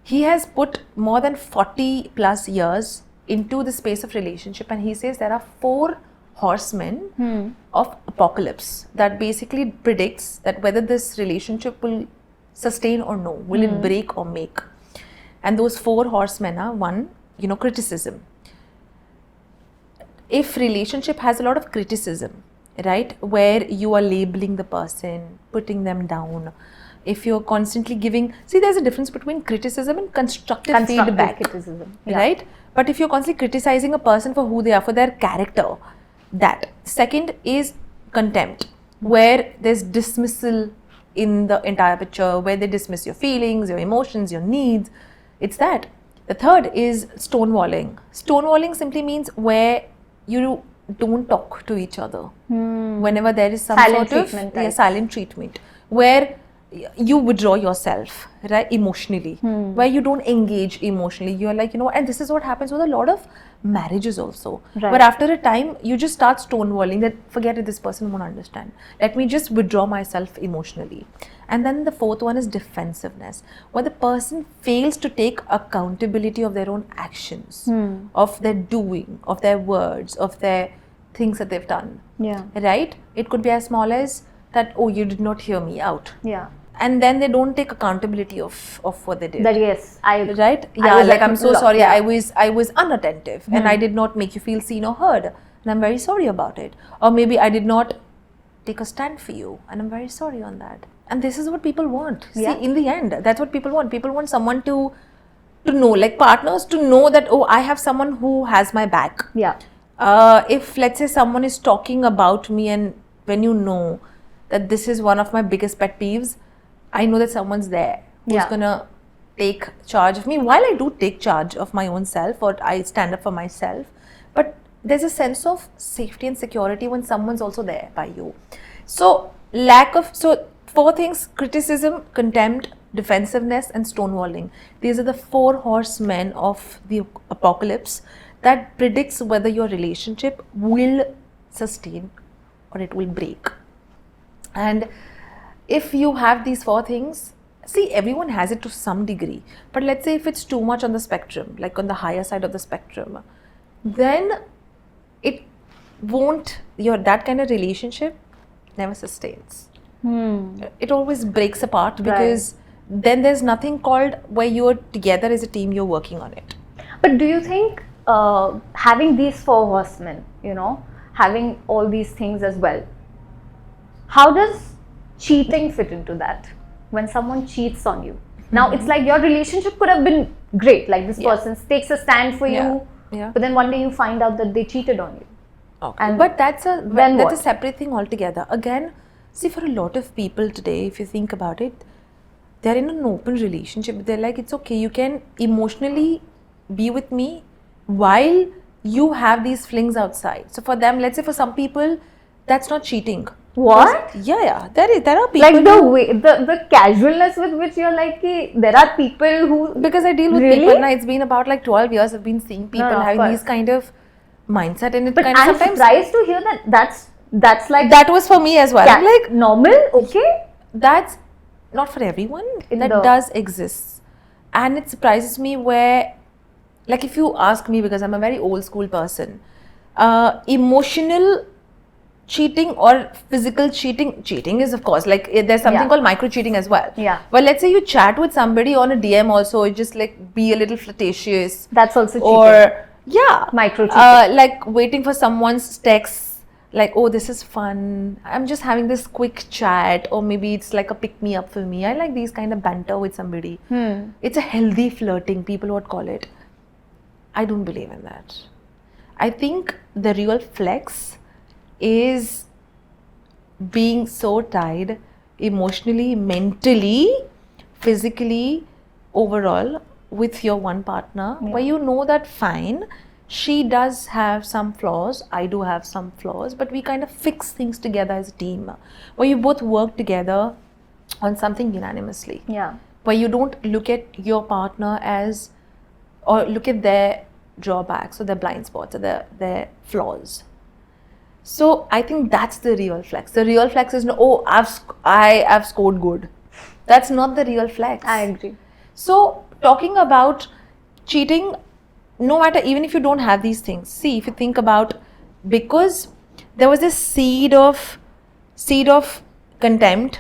he has put more than 40 plus years into the space of relationship, and he says there are 4 horsemen of apocalypse that basically predicts that whether this relationship will sustain or no, will it break or make. And those 4 horsemen are, one, you know, criticism. if relationship has a lot of criticism, right, where you are labeling the person, putting them down, if you're constantly giving, see, there's a difference between criticism and constructive feedback, criticism, right? But if you're constantly criticizing a person for who they are, for their character, that. Second is contempt, where there's dismissal in the entire picture, where they dismiss your feelings, your emotions, your needs. It's that. The third is stonewalling. Stonewalling simply means where you don't talk to each other. Whenever there is some Silent sort of treatment, silent treatment, where you withdraw yourself, right, emotionally, where you don't engage emotionally. You're like, and this is what happens with a lot of marriages also. Right. But after a time, you just start stonewalling that, forget it, this person won't understand. Let me just withdraw myself emotionally. And then the fourth one is defensiveness, where the person fails to take accountability of their own actions, of their doing, of their words, of their things that they've done. Yeah. Right? It could be as small as that, oh, you did not hear me out. Yeah. And then they don't take accountability of what they did. That yes, Right? Yeah, was like I'm so sorry, yeah. I was unattentive and I did not make you feel seen or heard. And I'm very sorry about it. Or maybe I did not take a stand for you and I'm very sorry on that. And this is what people want. Yeah. See, in the end, that's what people want. People want someone to know, like partners to know that, oh, I have someone who has my back. Yeah. If let's say someone is talking about me and when you know that this is one of my biggest pet peeves, I know that someone's there who's Yeah. gonna take charge of me. While I do take charge of my own self or I stand up for myself, but there's a sense of safety and security when someone's also there by you. So four things: criticism, contempt, defensiveness and stonewalling. These are the 4 horsemen of the apocalypse that predicts whether your relationship will sustain or it will break. And if you have these 4 things, see, everyone has it to some degree, but let's say if it's too much on the spectrum, like on the higher side of the spectrum, then it won't, that kind of relationship never sustains. It always breaks apart because then there's nothing called where you're together as a team, you're working on it. But do you think having these 4 horsemen, having all these things as well, how does cheating fit into that? When someone cheats on you, now it's like your relationship could have been great, like this person takes a stand for you, but then one day you find out that they cheated on you. Okay. And but that's then a what? separate thing altogether. Again, see, for a lot of people today, if you think about it, they're in an open relationship. They're like, it's okay, you can emotionally be with me while you have these flings outside. So for them, let's say for some people, that's not cheating. What? Yeah. There are people Like the way, the casualness with which you're like, there are people who... Because I deal with Really? people now, it's been about like 12 years I've been seeing people No, of having course. these kind of mindset, and it But kind of I'm sometimes surprised to hear that that's like... that was for me as well. I'm like, normal, okay? that's not for everyone. That does exist, and it surprises me where, like, if you ask me, because I'm a very old school person, emotional cheating or physical cheating is, of course, like there's something called micro cheating as well. Yeah. Well, let's say you chat with somebody on a DM also, just like be a little flirtatious, That's also cheating. or Micro cheating. like waiting for someone's text, like, oh, this is fun, I'm just having this quick chat, or maybe it's like a pick me up for me. I like these kind of banter with somebody. It's a healthy flirting, people would call it. I don't believe in that. I think the real flex is being so tied emotionally, mentally, physically, overall with your one partner, where you know that fine, she does have some flaws, I do have some flaws, but we kind of fix things together as a team, where you both work together on something unanimously, Yeah. where you don't look at your partner as, or look at their drawbacks or their blind spots or their flaws. So I think that's the real flex. The real flex is, no, oh, I've scored good. That's not the real flex. I agree. So talking about cheating, no matter, even if you don't have these things, see, if you think about, because there was this seed of contempt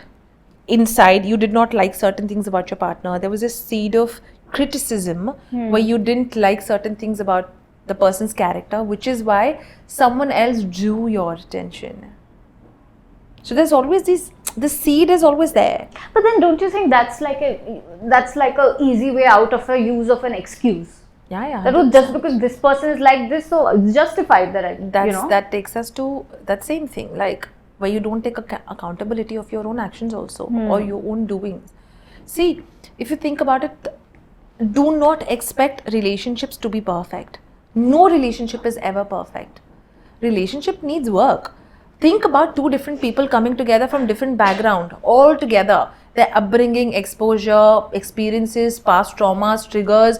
inside, you did not like certain things about your partner. There was a seed of criticism where you didn't like certain things about the person's character, which is why someone else drew your attention. So there's always the seed is always there. But then don't you think that's like a easy way out of a use of an excuse? Yeah. That was just because this person is like this, so it's justified that that takes us to that same thing, like where you don't take accountability of your own actions also or your own doings. See, if you think about it, do not expect relationships to be perfect. No relationship is ever perfect. Relationship needs work. Think about two different people coming together from different background, all together. Their upbringing, exposure, experiences, past traumas, triggers,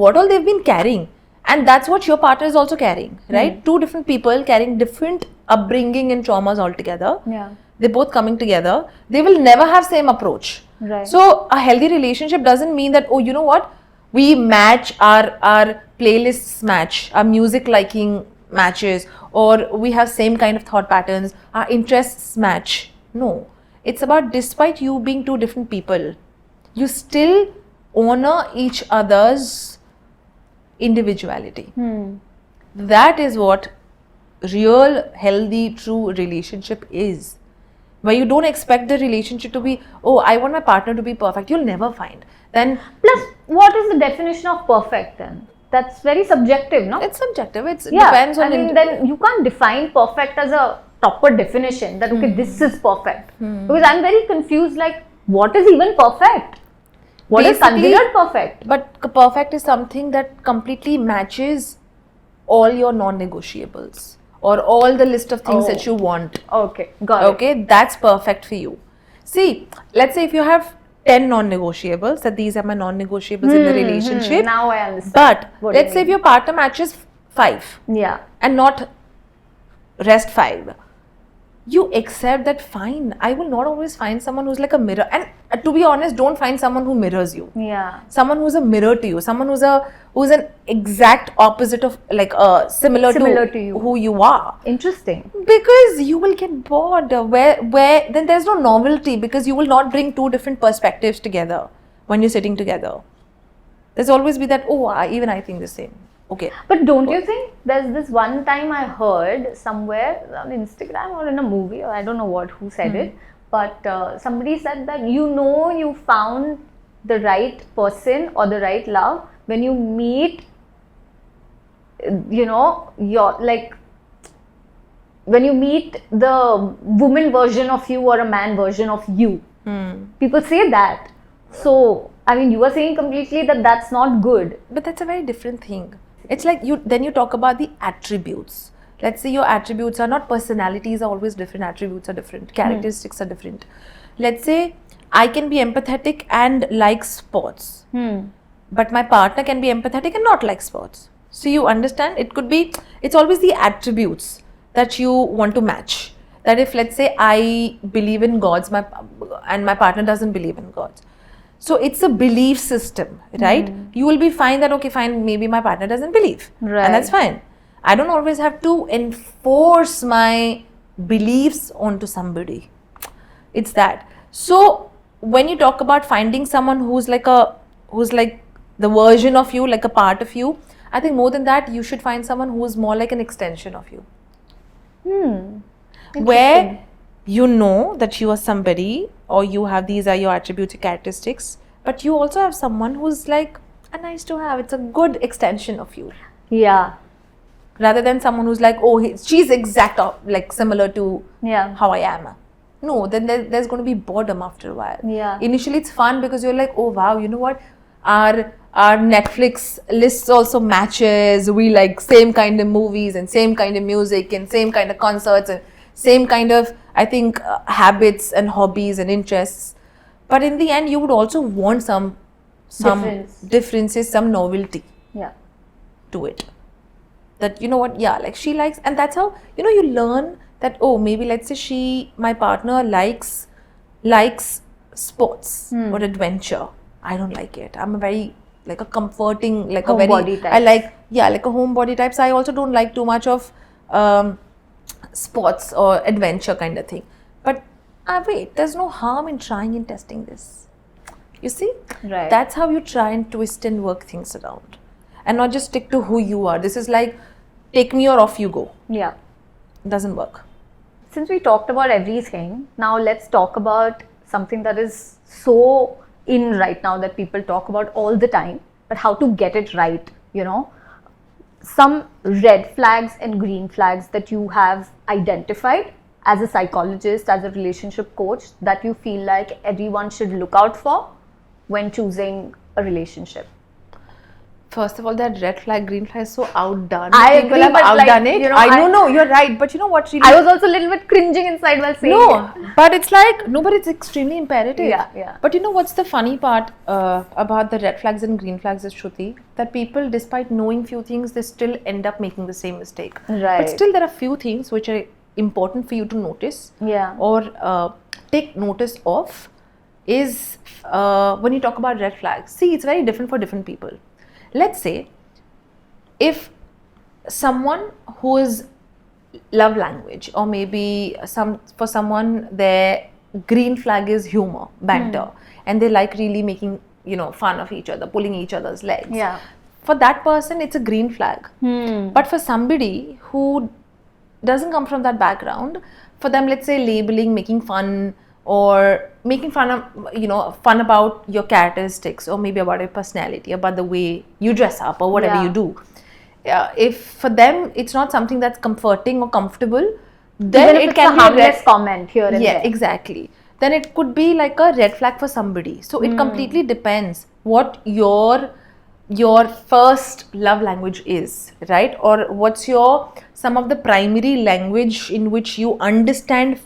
what all they've been carrying. And that's what your partner is also carrying, right? Two different people carrying different upbringing and traumas all together. Yeah. They're both coming together. They will never have same approach. Right. So a healthy relationship doesn't mean that, oh, you know what? We match our playlists match, our music liking matches, or we have same kind of thought patterns, our interests match. No. It's about, despite you being two different people, you still honor each other's individuality. That is what real, healthy, true relationship is. Where you don't expect the relationship to be, oh, I want my partner to be perfect. You'll never find. Then plus, what is the definition of perfect then? That's very subjective, no? It's subjective. It depends on. I mean, then you can't define perfect as a proper definition that okay, this is perfect. Because I'm very confused. Like, what is even perfect? What is considered perfect? But perfect is something that completely matches all your non-negotiables or all the list of things that you want. Okay, got it. Okay, that's perfect for you. See, let's say if you have 10 non-negotiables, that these are my non-negotiables in the relationship. Now I understand. But what let's say if your partner matches 5 and not rest 5, you accept that fine. I will not always find someone who's like a mirror. And to be honest, don't find someone who mirrors you. Yeah. Someone who's a mirror to you. Someone who's an exact opposite of, like, similar to you. Who you are. Interesting. Because you will get bored. Where then there's no novelty, because you will not bring two different perspectives together when you're sitting together. There's always be that, oh, even I think the same. Okay. But don't you think there's this one time I heard somewhere on Instagram or in a movie, or I don't know who said it, but somebody said that you found the right person or the right love when you meet, when you meet the woman version of you or a man version of you. People say that. So, I mean, you are saying completely that that's not good. But that's a very different thing. It's like then you talk about the attributes. Let's say your attributes are not, personalities are always different, attributes are different, characteristics are different. Let's say I can be empathetic and like sports, but my partner can be empathetic and not like sports. So you understand, it's always the attributes that you want to match. That if, let's say, I believe in gods and my partner doesn't believe in gods. So it's a belief system, right? You will be fine that, okay, fine, maybe my partner doesn't believe. Right. And that's fine. I don't always have to enforce my beliefs onto somebody. It's that. So when you talk about finding someone who's like the version of you, like a part of you, I think more than that, you should find someone who's more like an extension of you. Where you know that you are somebody, or you have, these are your attributes, your characteristics, but you also have someone who's like a nice to have. It's a good extension of you. Yeah. Rather than someone who's like, oh, she's like similar to how I am. No, then there's going to be boredom after a while. Yeah. Initially it's fun because you're like, oh wow, you know what? Our Netflix lists also matches. We like same kind of movies and same kind of music and same kind of concerts and same kind of, I think, habits and hobbies and interests. But in the end, you would also want some differences, some novelty to it. That, you know what, like she likes, and that's how, you learn that, oh, maybe let's say my partner likes sports or adventure. I don't like it. I'm a very, like a comforting, like homebody type. I like, like a homebody type. So I also don't like too much of sports or adventure kind of thing. But wait, there's no harm in trying and testing this. You see? Right. That's how you try and twist and work things around. and not just stick to who you are. This is like, take me or off you go. Yeah. Doesn't work. Since we talked about everything, now let's talk about something that is so in right now that people talk about all the time, but how to get it right, you know. Some red flags and green flags that you have identified as a psychologist, as a relationship coach, that you feel like everyone should look out for when choosing a relationship. First of all, that red flag, green flag is so outdone. I People agree, have but outdone like, it. you know, I know, you're right. But you know what really... I was also a little bit cringing inside while saying No, it. but it's like, no, but it's extremely imperative. Yeah. But you know what's the funny part about the red flags and green flags is, Shruti, that people, despite knowing few things, they still end up making the same mistake. Right. But still, there are few things which are important for you to notice. Yeah. Or take notice of is when you talk about red flags. See, it's very different for different people. Let's say, if someone whose love language, or maybe for someone their green flag is humor, banter, and they like really making, you know, fun of each other, pulling each other's legs. Yeah. For that person, it's a green flag. But for somebody who doesn't come from that background, for them, let's say labeling, making fun, or making fun of, you know, fun about your characteristics, or maybe about your personality, about the way you dress up, or whatever you do. If for them it's not something that's comforting or comfortable, then Even if it it's can a be harmless comment here and there. Yeah, exactly. Then it could be like a red flag for somebody. So it completely depends what your first love language is, right? Or what's some of the primary language in which you understand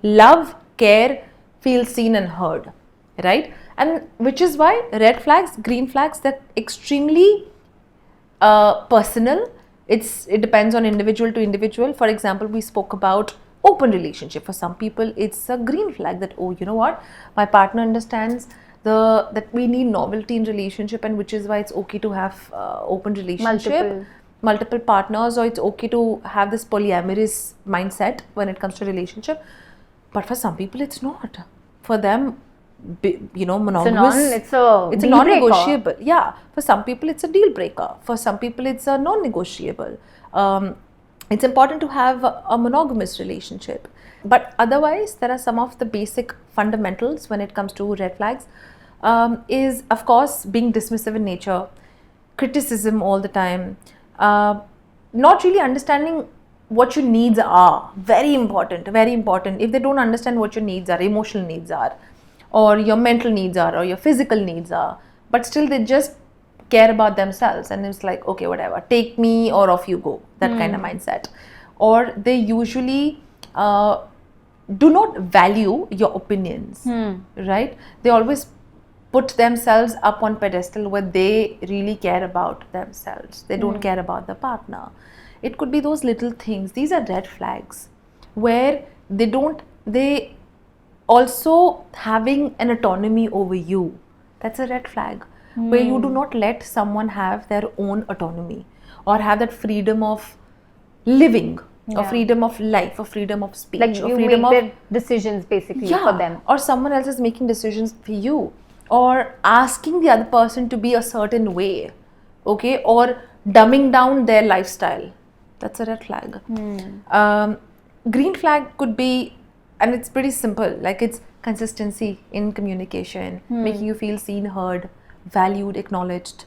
love, care, feel seen and heard, right? And which is why red flags, green flags, they're extremely personal. It depends on individual to individual. For example, we spoke about open relationship. For some people, it's a green flag that, oh, you know what, my partner understands that we need novelty in relationship, and which is why it's okay to have open relationship, multiple partners, or it's okay to have this polyamorous mindset when it comes to relationship. But for some people, it's not. For them, you know, monogamous, it's a non-negotiable. Yeah, for some people it's a deal breaker. For some people it's a non-negotiable. It's important to have a monogamous relationship. But otherwise, there are some of the basic fundamentals when it comes to red flags. Is of course being dismissive in nature, criticism all the time, not really understanding what your needs are. Very important, very important. If they don't understand what your needs are, emotional needs are, or your mental needs are, or your physical needs are, but still they just care about themselves, and it's like, okay, whatever, take me or off you go, that kind of mindset. Or they usually do not value your opinions, right? They always put themselves up on pedestal where they really care about themselves. They don't care about the partner. It could be those little things. These are red flags where they also having an autonomy over you. That's a red flag. Where you do not let someone have their own autonomy, or have that freedom of living, or freedom of life, or freedom of speech, like or you freedom make of their decisions basically for them. Or someone else is making decisions for you, or asking the other person to be a certain way, okay, or dumbing down their lifestyle. That's a red flag. Green flag could be, and it's pretty simple, like it's consistency in communication, making you feel seen, heard, valued, acknowledged,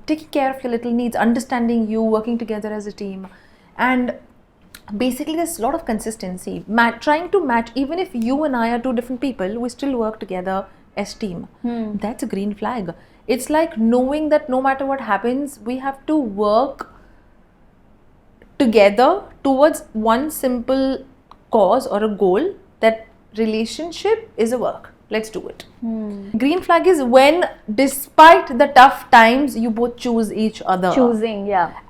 taking care of your little needs, understanding you, working together as a team. And basically there's a lot of consistency, trying to match. Even if you and I are two different people, we still work together as team. That's a green flag. It's like knowing that no matter what happens, we have to work together towards one simple cause or a goal, that relationship is a work. Let's do it. Green flag is when, despite the tough times, you both choose each other.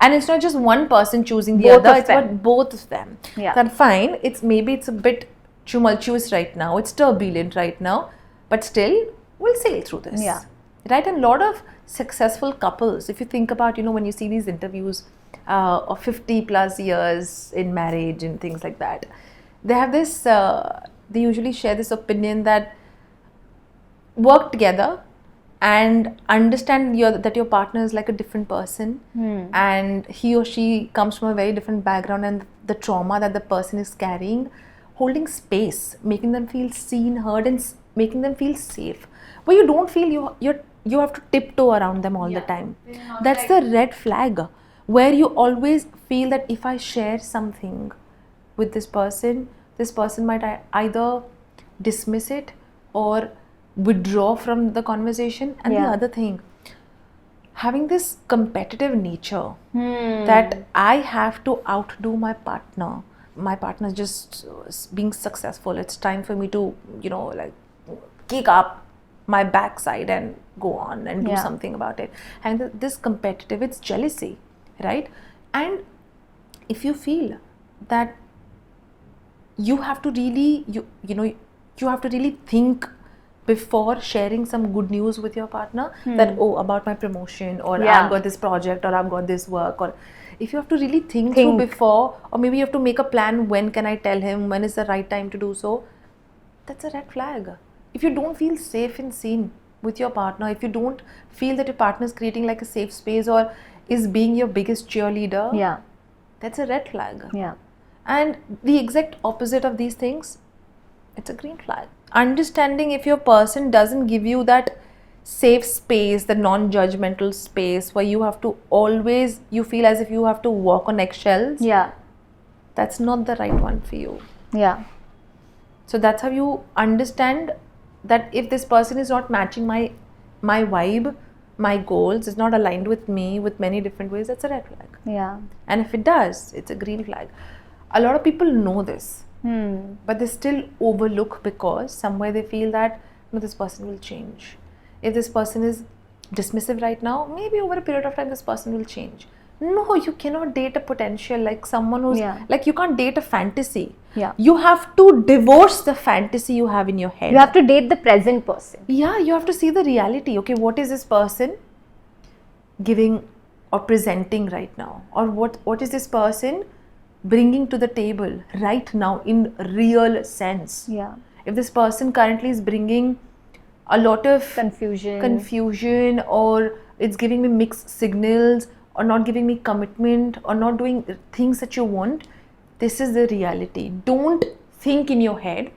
And it's not just one person choosing the other, it's about both of them. That's fine. Maybe it's a bit tumultuous right now, it's turbulent right now, but still we'll sail through this. Right? And a lot of successful couples, if you think about, when you see these interviews of 50 plus years in marriage and things like that, they have this, they usually share this opinion that work together, and understand that your partner is like a different person, and he or she comes from a very different background, and the trauma that the person is carrying, holding space, making them feel seen, heard, and making them feel safe, but you don't feel you have to tiptoe around them all the time. That's the red flag, where you always feel that if I share something with this person might either dismiss it or withdraw from the conversation. And the other thing, having this competitive nature, that I have to outdo my partner. My partner is just being successful. It's time for me to, like, kick up my backside and go on and do something about it. And this competitive, it's jealousy, right? And if you feel that you have to really, you have to really think before sharing some good news with your partner, that, about my promotion, or I've got this project, or I've got this work, or if you have to really think through before, or maybe you have to make a plan, when can I tell him, when is the right time to do so, that's a red flag. If you don't feel safe and seen with your partner, if you don't feel that your partner is creating like a safe space or is being your biggest cheerleader, that's a red flag. And the exact opposite of these things, it's a green flag. Understanding if your person doesn't give you that safe space, the non-judgmental space where you have to always, you feel as if you have to walk on eggshells, that's not the right one for you. So that's how you understand that if this person is not matching my vibe, my goals, is not aligned with me with many different ways, that's a red flag. And if it does, it's a green flag. A lot of people know this, but they still overlook because somewhere they feel that, no, this person will change. If this person is dismissive right now, maybe over a period of time this person will change. No, you cannot date a potential, like someone who's like, you can't date a fantasy. You have to divorce the fantasy you have in your head. You have to date the present person. You have to see the reality. Okay, what is this person giving or presenting right now? Or what is this person bringing to the table right now in real sense? If this person currently is bringing a lot of confusion, or it's giving me mixed signals, or not giving me commitment, or not doing things that you want, this is the reality. Don't think in your head,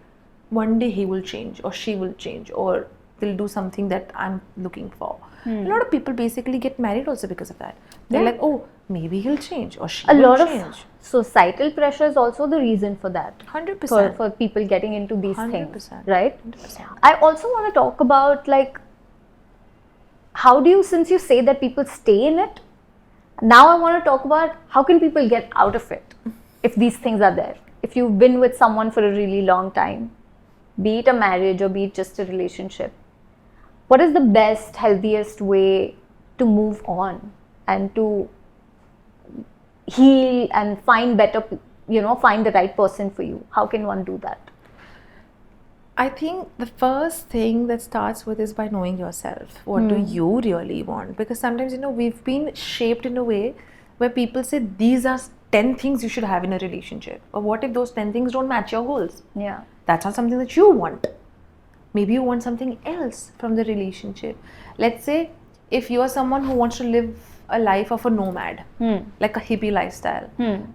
one day he will change, or she will change, or will do something that I'm looking for. A lot of people basically get married also because of that. They're like, oh, maybe he'll change, or she will change. A lot of societal pressure is also the reason for that. 100%. For people getting into these 100%. things, right? 100%. I also want to talk about, like, how do you, since you say that people stay in it, now I want to talk about how can people get out of it if these things are there. If you've been with someone for a really long time, be it a marriage or be it just a relationship, what is the best, healthiest way to move on and to heal and find better, find the right person for you? How can one do that? I think the first thing that starts with is by knowing yourself. What do you really want? Because sometimes, we've been shaped in a way where people say these are 10 things you should have in a relationship. But what if those 10 things don't match your goals? That's not something that you want. Maybe you want something else from the relationship. Let's say if you are someone who wants to live a life of a nomad, like a hippie lifestyle,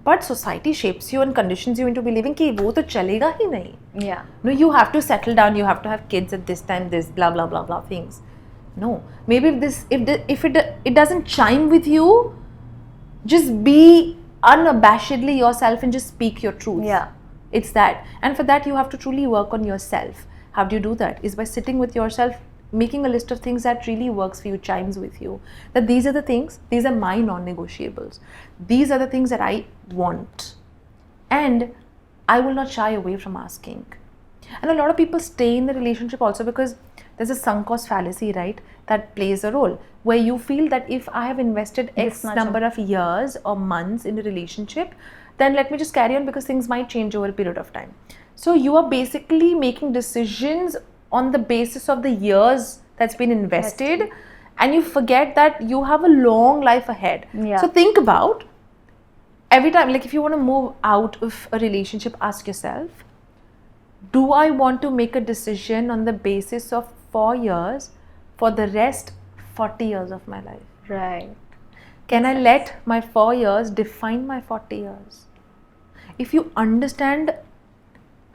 but society shapes you and conditions you into believing कि वो तो चलेगा ही नहीं. No, you have to settle down, you have to have kids at this time, this blah blah blah blah things. No, maybe if it doesn't chime with you, just be unabashedly yourself and just speak your truth. It's that. And for that you have to truly work on yourself. How do you do that? Is by sitting with yourself, making a list of things that really works for you, chimes with you. That these are the things, these are my non-negotiables. These are the things that I want. And I will not shy away from asking. And a lot of people stay in the relationship also because there's a sunk cost fallacy, right? That plays a role. Where you feel that if I have invested X number of years or months in a relationship, then let me just carry on because things might change over a period of time. So you are basically making decisions on the basis of the years that's been invested, and you forget that you have a long life ahead. So think about every time, like if you want to move out of a relationship, ask yourself, do I want to make a decision on the basis of 4 years for the rest 40 years of my life? Right. Can I let my 4 years define my 40 years? If you understand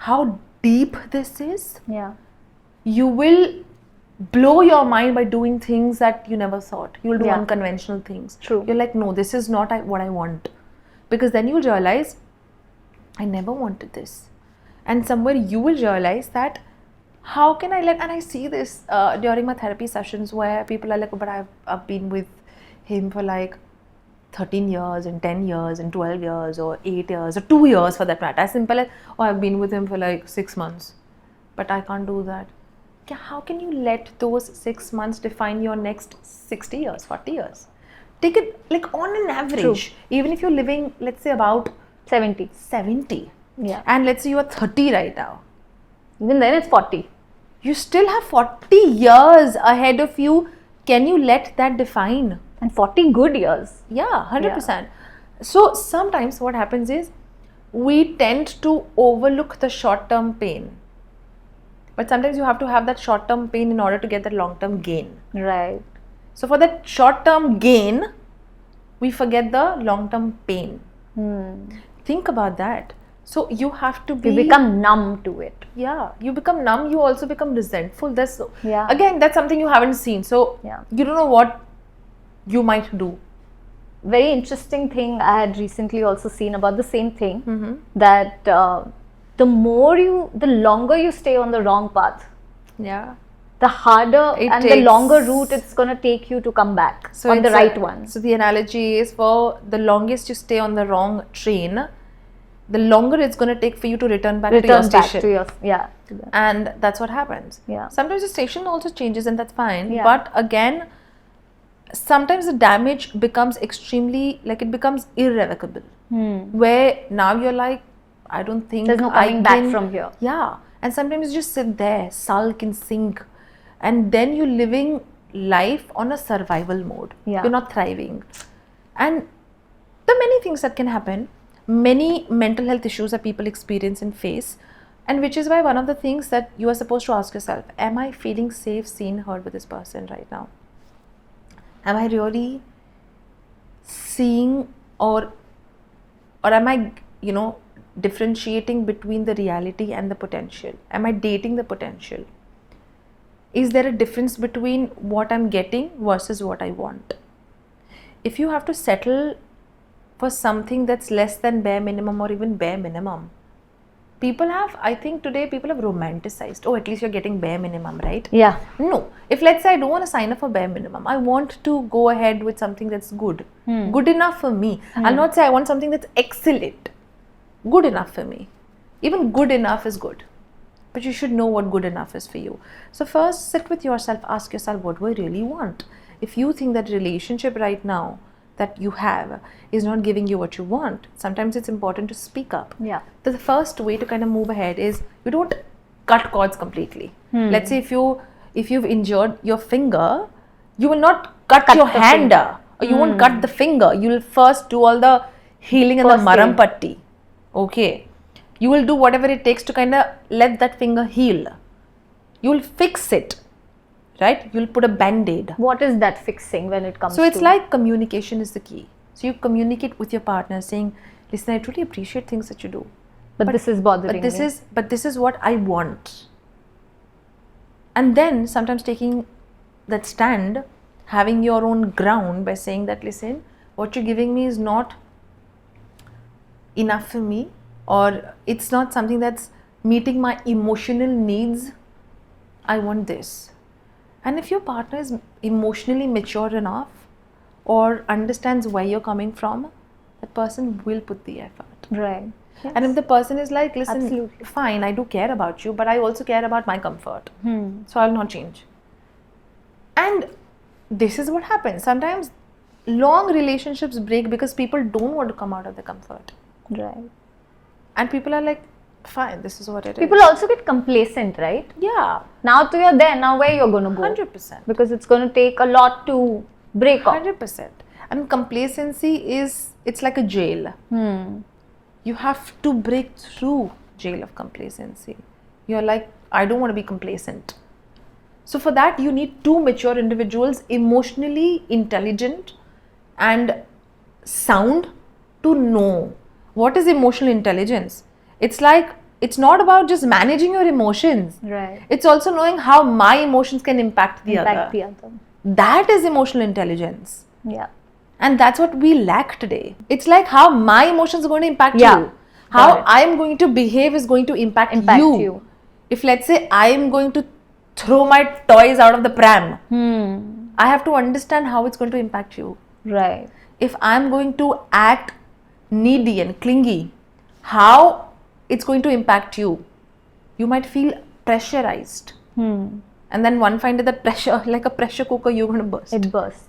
how deep this is, Yeah. you will blow your mind by doing things that you never thought. You will do Yeah. unconventional things. True. You're like, no, this is not what I want. Because then you'll realize, I never wanted this. And somewhere you will realize that, how can I let, and I see this during my therapy sessions where people are like, oh, but I've been with him for like 13 years and 10 years and 12 years or 8 years or 2 years for that matter. As simple as, oh, I've been with him for like 6 months, but I can't do that. How can you let those 6 months define your next 60 years, 40 years? Take it like on an average. True. Even if you're living, let's say about 70. 70. Yeah. And let's say you are 30 right now. Even then it's 40. You still have 40 years ahead of you. Can you let that define? And 40 good years. Yeah, 100%. So sometimes what happens is we tend to overlook the short-term pain. But sometimes you have to have that short-term pain in order to get that long-term gain. Right. So for that short-term gain, we forget the long-term pain. Think about that. So you have to be... You become numb to it. Yeah, you become numb, you also become resentful. Yeah. Again, that's something you haven't seen. So Yeah. you don't know what you might do. Very interesting thing I had recently also seen about the same thing, that the longer you stay on the wrong path, Yeah. the harder It and the takes- longer route it's going to take you to come back on the right one. So the analogy is, for the longest you stay on the wrong train, the longer it's going to take for you to return back to your Return back station. to your, yeah. to the- And that's what happens. Yeah. Sometimes the station also changes and that's fine. Yeah. But again, sometimes the damage becomes extremely, like it becomes irrevocable. Where now you're like, I don't think There's no I coming back can- from here. Yeah. And sometimes you just sit there, sulk and sink. And then you're living life on a survival mode. Yeah. You're not thriving. And there are many things that can happen. Many mental health issues that people experience and face. And which is why one of the things that you are supposed to ask yourself, am I feeling safe, seen, heard with this person right now? Am I really seeing or am I, differentiating between the reality and the potential? Am I dating the potential? Is there a difference between what I'm getting versus what I want? If you have to settle for something that's less than bare minimum or even bare minimum, I think today people have romanticized, oh, at least you're getting bare minimum, right? Yeah. No. If let's say I don't want to sign up for bare minimum, I want to go ahead with something that's good. Good enough for me. I'll not say I want something that's excellent. Good enough for me. Even good enough is good. But you should know what good enough is for you. So first sit with yourself, ask yourself, what do I really want? If you think that relationship right now that you have is not giving you what you want, sometimes it's important to speak up. Yeah. The first way to kind of move ahead is you don't cut cords completely. Let's say if you've injured your finger, you will not cut your the hand finger. or you won't cut the finger. You will first do all the healing and First the maram aid. patti. Okay. You will do whatever it takes to kind of let that finger heal. You will fix it. Right? You'll put a band-aid. What is that fixing when it comes So it's to? like communication is the key. So you communicate with your partner saying, listen, I truly appreciate things that you do. but this is bothering But me. this is what I want. And then sometimes taking that stand, having your own ground by saying that, listen, what you're giving me is not enough for me, or it's not something that's meeting my emotional needs. I want this. And if your partner is emotionally mature enough or understands where you're coming from, that person will put the effort. Right. Yes. And if the person is like, listen, Absolutely. fine, I do care about you, but I also care about my comfort. So I'll not change. And this is what happens. Sometimes long relationships break because people don't want to come out of their comfort. Right. And people are like, fine, this is what it People is. also get complacent, right? Yeah, Now you're there, now where you're going to go? 100%. Because it's going to take a lot to break off. 100%. And complacency it's like a jail. You have to break through jail of complacency. You're like, I don't want to be complacent. So for that, you need two mature individuals, emotionally intelligent and sound, to know what is emotional intelligence. It's like, it's not about just managing your emotions. Right. It's also knowing how my emotions can impact the other. The other. That is emotional intelligence. Yeah. And that's what we lack today. It's like how my emotions are going to impact Yeah. you. How I'm going to behave is going to impact you. If let's say I'm going to throw my toys out of the pram, I have to understand how it's going to impact you. Right. If I'm going to act needy and clingy, how it's going to impact you. You might feel pressurized. And then one find that pressure, like a pressure cooker, you're going to burst. It bursts.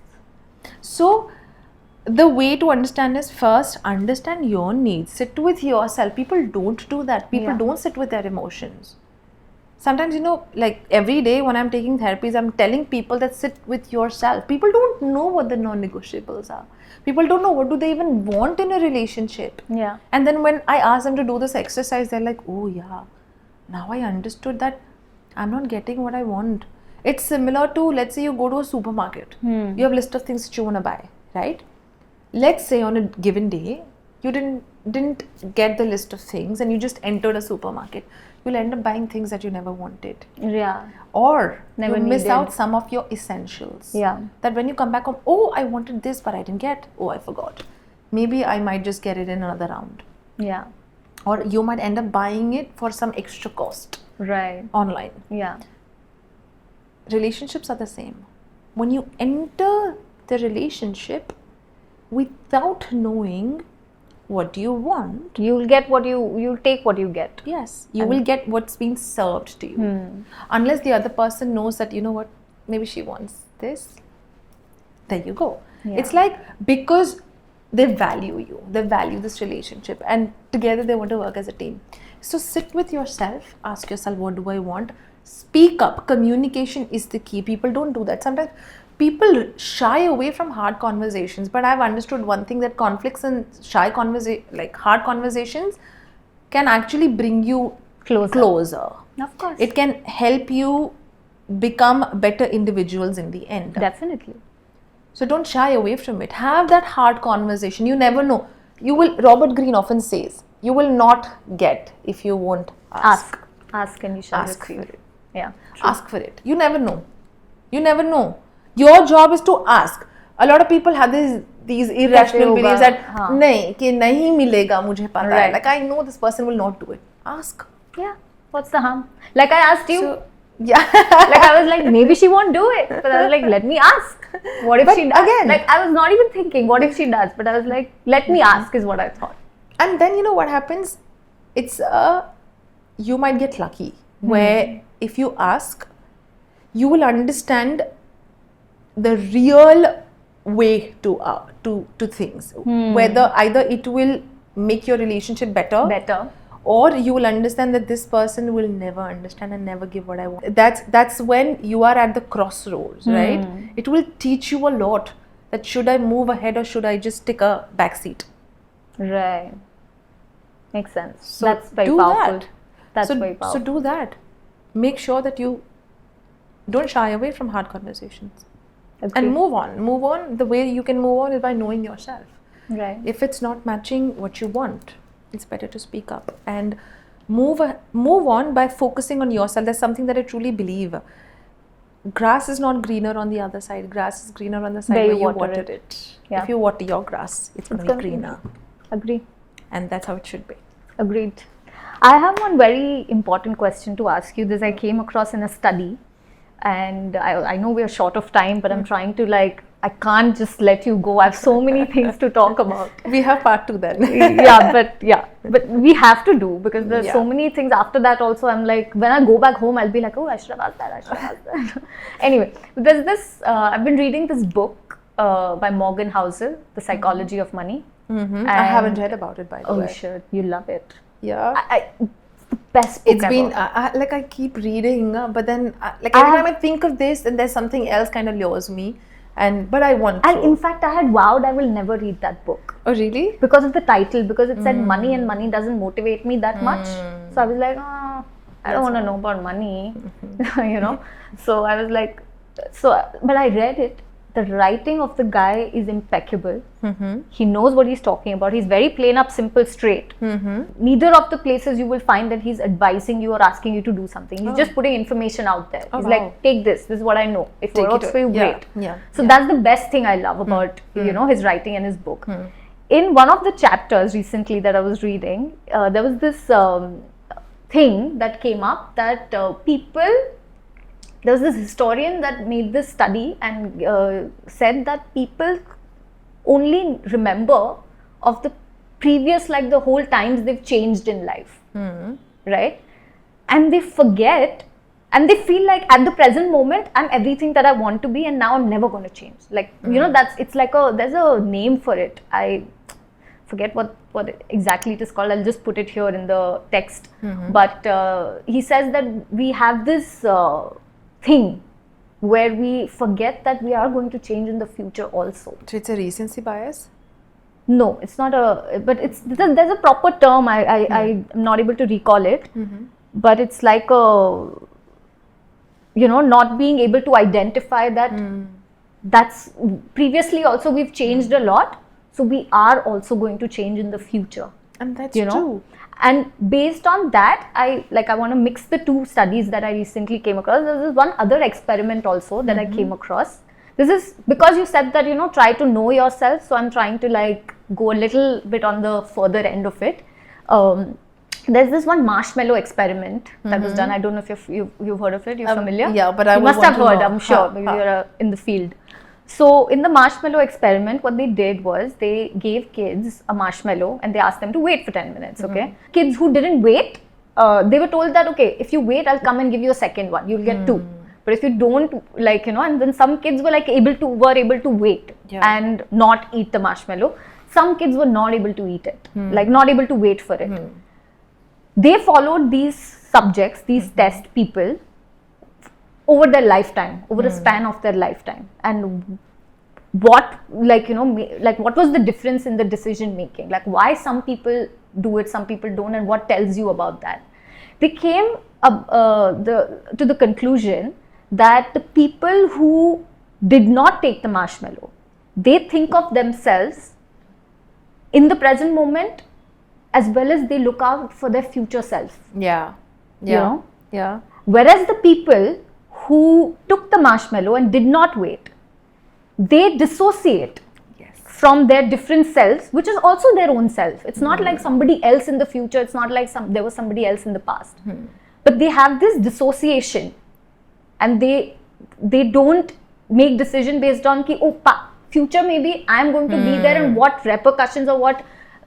So the way to understand is, first understand your needs. Sit with yourself. People don't do that. People don't sit with their emotions. Sometimes, you know, like every day when I'm taking therapies, I'm telling people that sit with yourself. People don't know what the non-negotiables are. People don't know what do they even want in a relationship. Yeah. And then when I ask them to do this exercise, they're like, oh yeah, now I understood that I'm not getting what I want. It's similar to, let's say you go to a supermarket. You have a list of things that you want to buy, right? Let's say on a given day, you didn't get the list of things and you just entered a supermarket. You'll end up buying things that you never wanted. Yeah. Or Never you miss needed. out some of your essentials. Yeah. That when you come back home, oh, I wanted this, but I didn't get. Oh, I forgot. Maybe I might just get it in another round. Yeah. Or you might end up buying it for some extra cost Right. online. Yeah. Relationships are the same. When you enter the relationship without knowing what do you want, You'll take what you get. yes, you will get what's been served to you. Unless the other person knows that, you know what, maybe she wants this. There you go. Yeah. It's like, because they value you, they value this relationship, and together they want to work as a team. So sit with yourself, ask yourself, what do I want? Speak up. Communication is the key. People don't do that. Sometimes people shy away from hard conversations, but I've understood one thing, that conflicts and hard conversations can actually bring you closer. Of course. It can help you become better individuals in the end. Definitely. So don't shy away from it. Have that hard conversation. You never know. Robert Greene often says, you will not get if you won't ask. Ask and you shall Ask receive. for it. Yeah. Ask for it. You never know. You never know. Your job is to ask. A lot of people have these irrational beliefs that nahi milega, mujhe pata hai. Like, I know this person will not do it. Ask. Yeah. What's the harm? Like I asked you. So, yeah. Like I was like, maybe she won't do it. But I was like, let me ask. What if she does? Again, like I was not even thinking, what if she does? But I was like, let me ask is what I thought. And then you know what happens? It's you might get lucky where if you ask, you will understand the real way to things. Whether either it will make your relationship better, or you will understand that this person will never understand and never give what I want. That's when you are at the crossroads, right? It will teach you a lot, that should I move ahead or should I just take a back seat. Right. Makes sense. So that's very do powerful. that. That's very powerful. So do that. Make sure that you don't shy away from hard conversations. And move on. Move on. The way you can move on is by knowing yourself. Right. If it's not matching what you want, it's better to speak up and move on by focusing on yourself. That's something that I truly believe. Grass is not greener on the other side. Grass is greener on the side where you water it. Yeah. If you water your grass, it's going to be greener. Agree. And that's how it should be. Agreed. I have one very important question to ask you. This I came across in a study, and I know we are short of time, but I'm trying to I can't just let you go. I have so many things to talk about. We have part 2 then. But we have to do, because there's so many things after that also. I'm like, when I go back home, I'll be like, oh, I should have asked that. Anyway, there's this, I've been reading this book by Morgan Housel, The Psychology of Money. I haven't read about it, by the way. Oh, sure. You love it. Yeah. It's the best book ever. Been, I keep reading, but then, every time I think of this, and there's something else kind of lures me. But I want to. And in fact, I had vowed I will never read that book. Oh, really? Because of the title, because it said money, and money doesn't motivate me that much. So I was like, I don't want to know about money, you know. So I was like, but I read it. The writing of the guy is impeccable. He knows what he's talking about. He's very plain up, simple, straight. Neither of the places you will find that he's advising you or asking you to do something. He's just putting information out there. He's like, take this. This is what I know. If it works for you, great. So that's the best thing I love about you know, his writing and his book. In one of the chapters recently that I was reading, there was this thing that came up that there was this historian that made this study and said that people only remember of the previous, like the whole times they've changed in life, right? And they forget, and they feel like at the present moment I'm everything that I want to be, and now I'm never going to change. Like you know, it's like there's a name for it. I forget what exactly it is called. I'll just put it here in the text. But he says that we have this thing where we forget that we are going to change in the future also. So it's a recency bias? No, it's not but there's a proper term. I'm not able to recall it. But it's like you know, not being able to identify that that's previously also we've changed a lot. So we are also going to change in the future. And that's you know? true. And based on that, I want to mix the two studies that I recently came across. There's one other experiment also that I came across. This is because you said that, you know, try to know yourself. So I'm trying to like go a little bit on the further end of it. There's this one marshmallow experiment that was done. I don't know if you've heard of it. You're familiar? Yeah, but I you must have heard. I'm sure. Maybe you're in the field. So in the marshmallow experiment, what they did was they gave kids a marshmallow and they asked them to wait for 10 minutes, okay? Kids who didn't wait, they were told that, okay, if you wait, I'll come and give you a second one. You'll get 2. But if you don't, like, you know, and then some kids were like able to wait and not eat the marshmallow. Some kids were not able to eat it, like not able to wait for it. They followed these subjects, these test people, over their lifetime, over a span of their lifetime, and what, like, you know, like what was the difference in the decision making, like why some people do it, some people don't, and what tells you about that. They came to the conclusion that the people who did not take the marshmallow, they think of themselves in the present moment as well as they look out for their future self. Yeah. You know? Yeah. Whereas the people who took the marshmallow and did not wait, they dissociate from their different selves, which is also their own self. It's not like somebody else in the future. It's not like there was somebody else in the past. But they have this dissociation, and they don't make decision based on ki, future maybe I'm going to be there, and what repercussions or what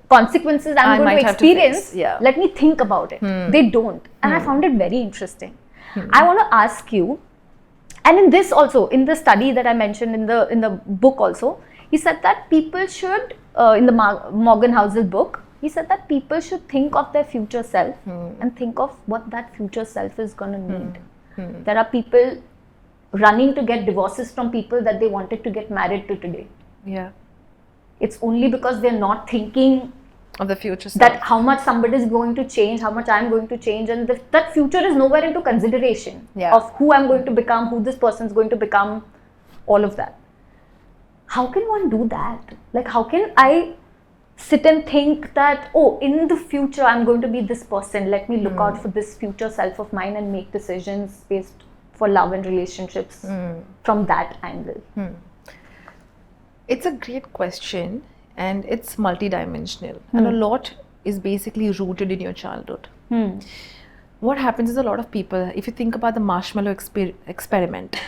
consequences I'm going to experience. Let me think about it. They don't. And I found it very interesting. I want to ask you, and in this also, in the study that I mentioned in the book also, he said that people should, in the Morgan Housel book, he said that people should think of their future self and think of what that future self is going to need. There are people running to get divorces from people that they wanted to get married to today. Yeah. It's only because they're not thinking of the future self. That how much somebody is going to change, how much I'm going to change, and that future is nowhere into consideration of who I'm going to become, who this person is going to become, all of that. How can one do that? Like, how can I sit and think that, oh, in the future I'm going to be this person, let me look out for this future self of mine and make decisions based for love and relationships from that angle? It's a great question, and it's multidimensional, and a lot is basically rooted in your childhood. What happens is, a lot of people, if you think about the marshmallow experiment,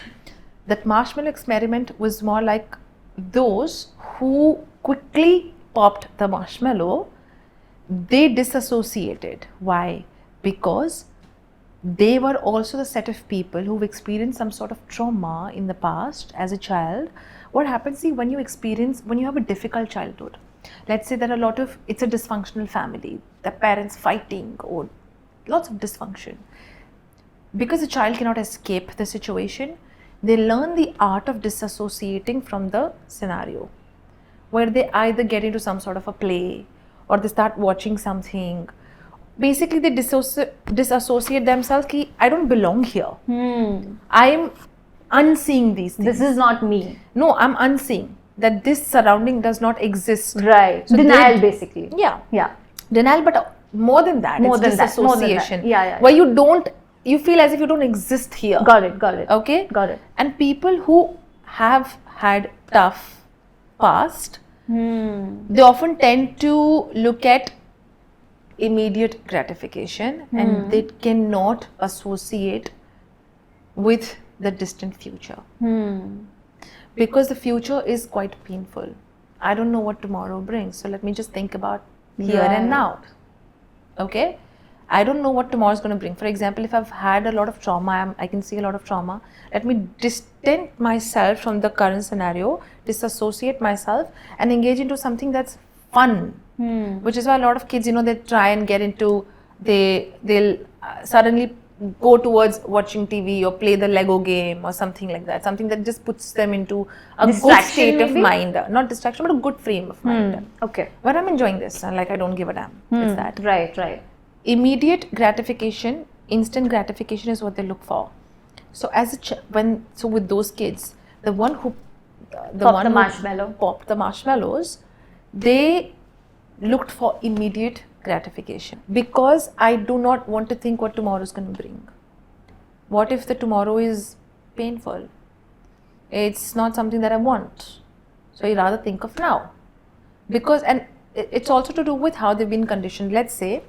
that marshmallow experiment was more like those who quickly popped the marshmallow, they disassociated. Why? Because they were also the set of people who've experienced some sort of trauma in the past as a child. What happens, see, when you have a difficult childhood, let's say that it's a dysfunctional family, the parents fighting or lots of dysfunction. Because the child cannot escape the situation, they learn the art of disassociating from the scenario, where they either get into some sort of a play, or they start watching something, basically they disassociate themselves ki I don't belong here. I'm unseeing these things. This is not me. No, I'm unseeing that this surrounding does not exist. Right. So Denial, basically. Yeah. Denial, but more than that, More it's than that. disassociation. Yeah. Where you feel as if you don't exist here. Got it. Okay? Got it. And people who have had tough past, they often tend to look at immediate gratification and they cannot associate with the distant future. Because the future is quite painful. I don't know what tomorrow brings, so let me just think about here and now. Okay? I don't know what tomorrow is going to bring. For example, if I've had a lot of trauma, I can see a lot of trauma. Let me distance myself from the current scenario, disassociate myself and engage into something that's fun. Which is why a lot of kids, they try and get into, they'll suddenly go towards watching TV or play the Lego game or something like that. Something that just puts them into a good state of mind. Not distraction, but a good frame of mind. Okay. But I'm enjoying this. I don't give a damn. It's that. Right. Immediate gratification, instant gratification is what they look for. So with those kids, the one who popped the marshmallows, they looked for immediate gratification because I do not want to think what tomorrow is going to bring. What if the tomorrow is painful? It's not something that I want. So I rather think of now. And it's also to do with how they've been conditioned. Let's say,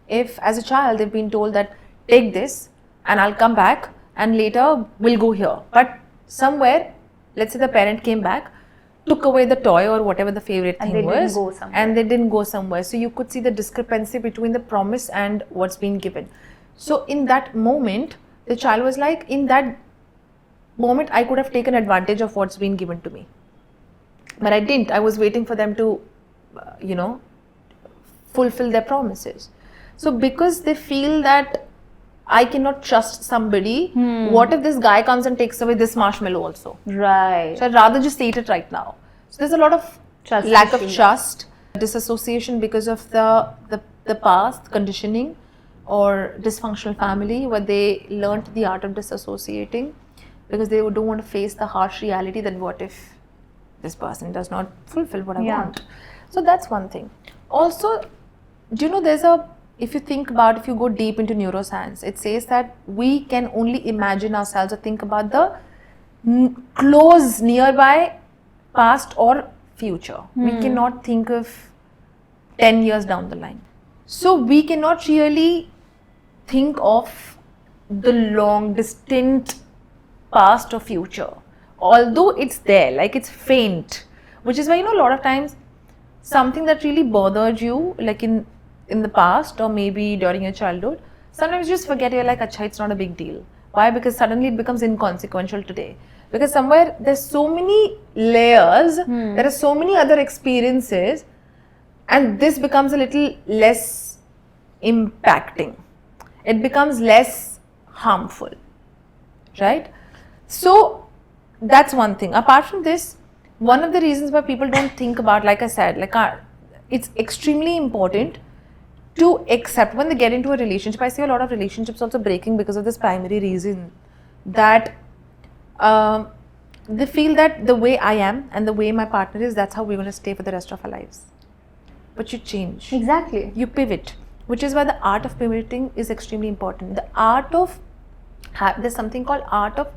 if as a child they've been told that take this and I'll come back and later we'll go here. But somewhere, let's say the parent came back, took away the toy or whatever the favorite thing was, and they didn't go somewhere. So you could see the discrepancy between the promise and what's been given. So in that moment, the child was like, in that moment, I could have taken advantage of what's been given to me. But I didn't. I was waiting for them to, fulfill their promises. So because they feel that I cannot trust somebody, what if this guy comes and takes away this marshmallow also? Right. So I'd rather just eat it right now. So there's a lot of lack of trust, disassociation because of the past conditioning or dysfunctional family where they learnt the art of disassociating because they don't want to face the harsh reality that what if this person does not fulfill what I want. So that's one thing. Also, do you know if you go deep into neuroscience, it says that we can only imagine ourselves or think about the close, nearby, past or future. We cannot think of 10 years down the line. So we cannot really think of the long, distant past or future. Although it's there, like it's faint. Which is why, a lot of times, something that really bothered you, like in the past or maybe during your childhood, sometimes you just forget, you're like, acha, it's not a big deal. Why? Because suddenly it becomes inconsequential today. Because somewhere there's so many layers, there are so many other experiences, and this becomes a little less impacting. It becomes less harmful, right? So that's one thing. Apart from this, one of the reasons why people don't think about, like I said, it's extremely important to accept when they get into a relationship. I see a lot of relationships also breaking because of this primary reason that they feel that the way I am and the way my partner is, that's how we're going to stay for the rest of our lives. But you change. Exactly. You pivot, which is why the art of pivoting is extremely important. The art of, there's something called art of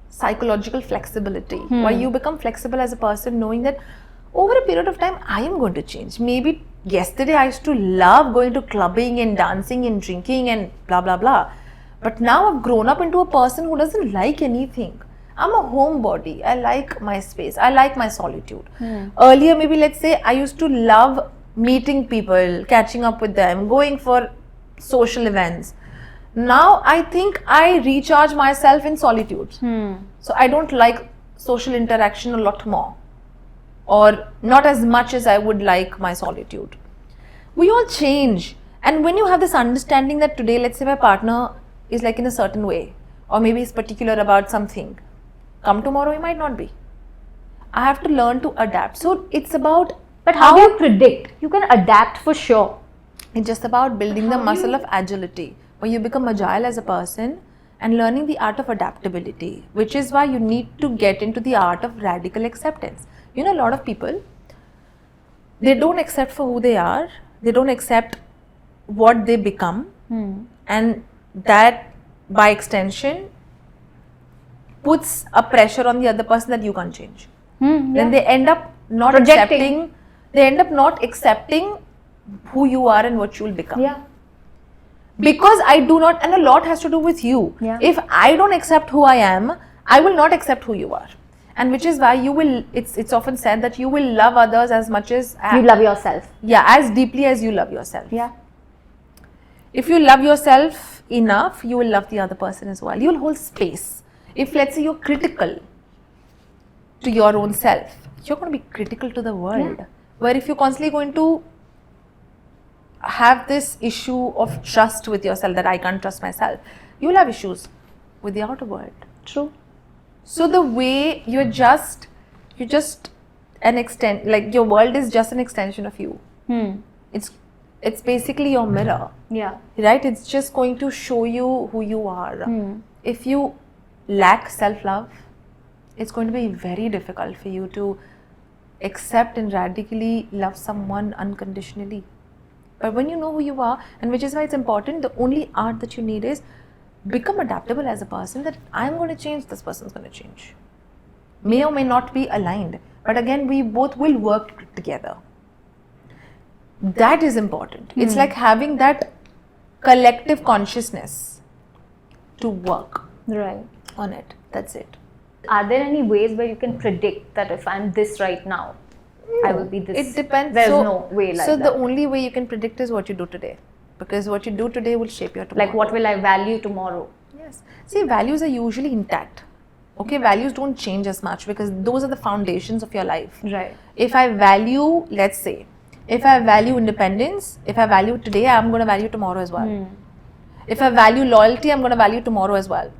psychological flexibility, where you become flexible as a person, knowing that over a period of time, I am going to change. Maybe yesterday I used to love going to clubbing and dancing and drinking and blah, blah, blah. But now I've grown up into a person who doesn't like anything. I'm a homebody. I like my space. I like my solitude. Earlier, maybe let's say I used to love meeting people, catching up with them, going for social events. Now I think I recharge myself in solitude. So I don't like social interaction a lot more, or not as much as I would like my solitude. We all change, and when you have this understanding that today, let's say my partner is like in a certain way, or maybe is particular about something, come tomorrow he might not be. I have to learn to adapt. So it's about, but how do you predict? You can adapt for sure. It's just about building the muscle of agility, where you become agile as a person and learning the art of adaptability, which is why you need to get into the art of radical acceptance. You know, a lot of people, they don't accept for who they are, they don't accept what they become, and that by extension puts a pressure on the other person that you can't change. Then they end up not Projecting. accepting who you are and what you will become. Yeah. Because I do not, and a lot has to do with you. Yeah. If I don't accept who I am, I will not accept who you are. And which is why you will, it's often said that you will love others as much as You love yourself. as deeply as you love yourself. Yeah. If you love yourself enough, you will love the other person as well. You will hold space. If let's say you're critical to your own self, you're going to be critical to the world. Yeah. Where if you're constantly going to have this issue of trust with yourself, that I can't trust myself, you will have issues with the outer world. True. So the way you're just an extent, like your world is just an extension of you. It's basically your mirror. Yeah. Right? It's just going to show you who you are. If you lack self-love, it's going to be very difficult for you to accept and radically love someone unconditionally. But when you know who you are, and which is why it's important, the only art that you need is become adaptable as a person, that I'm going to change, this person's going to change. May or may not be aligned, but again, we both will work together. That is important. It's like having that collective consciousness to work Right. on it. That's it. Are there any ways where you can predict that if I'm this right now, I will be this? It depends. There's So- no way like So that. the only way you can predict is what you do today, because what you do today will shape your tomorrow. Like, what will I value tomorrow? Yes. See, values are usually intact. Okay, values don't change as much because those are the foundations of your life. Right. If I value, let's say, if I value independence, if I value today, I'm going to value tomorrow as well. If I value loyalty, I'm going to value tomorrow as well.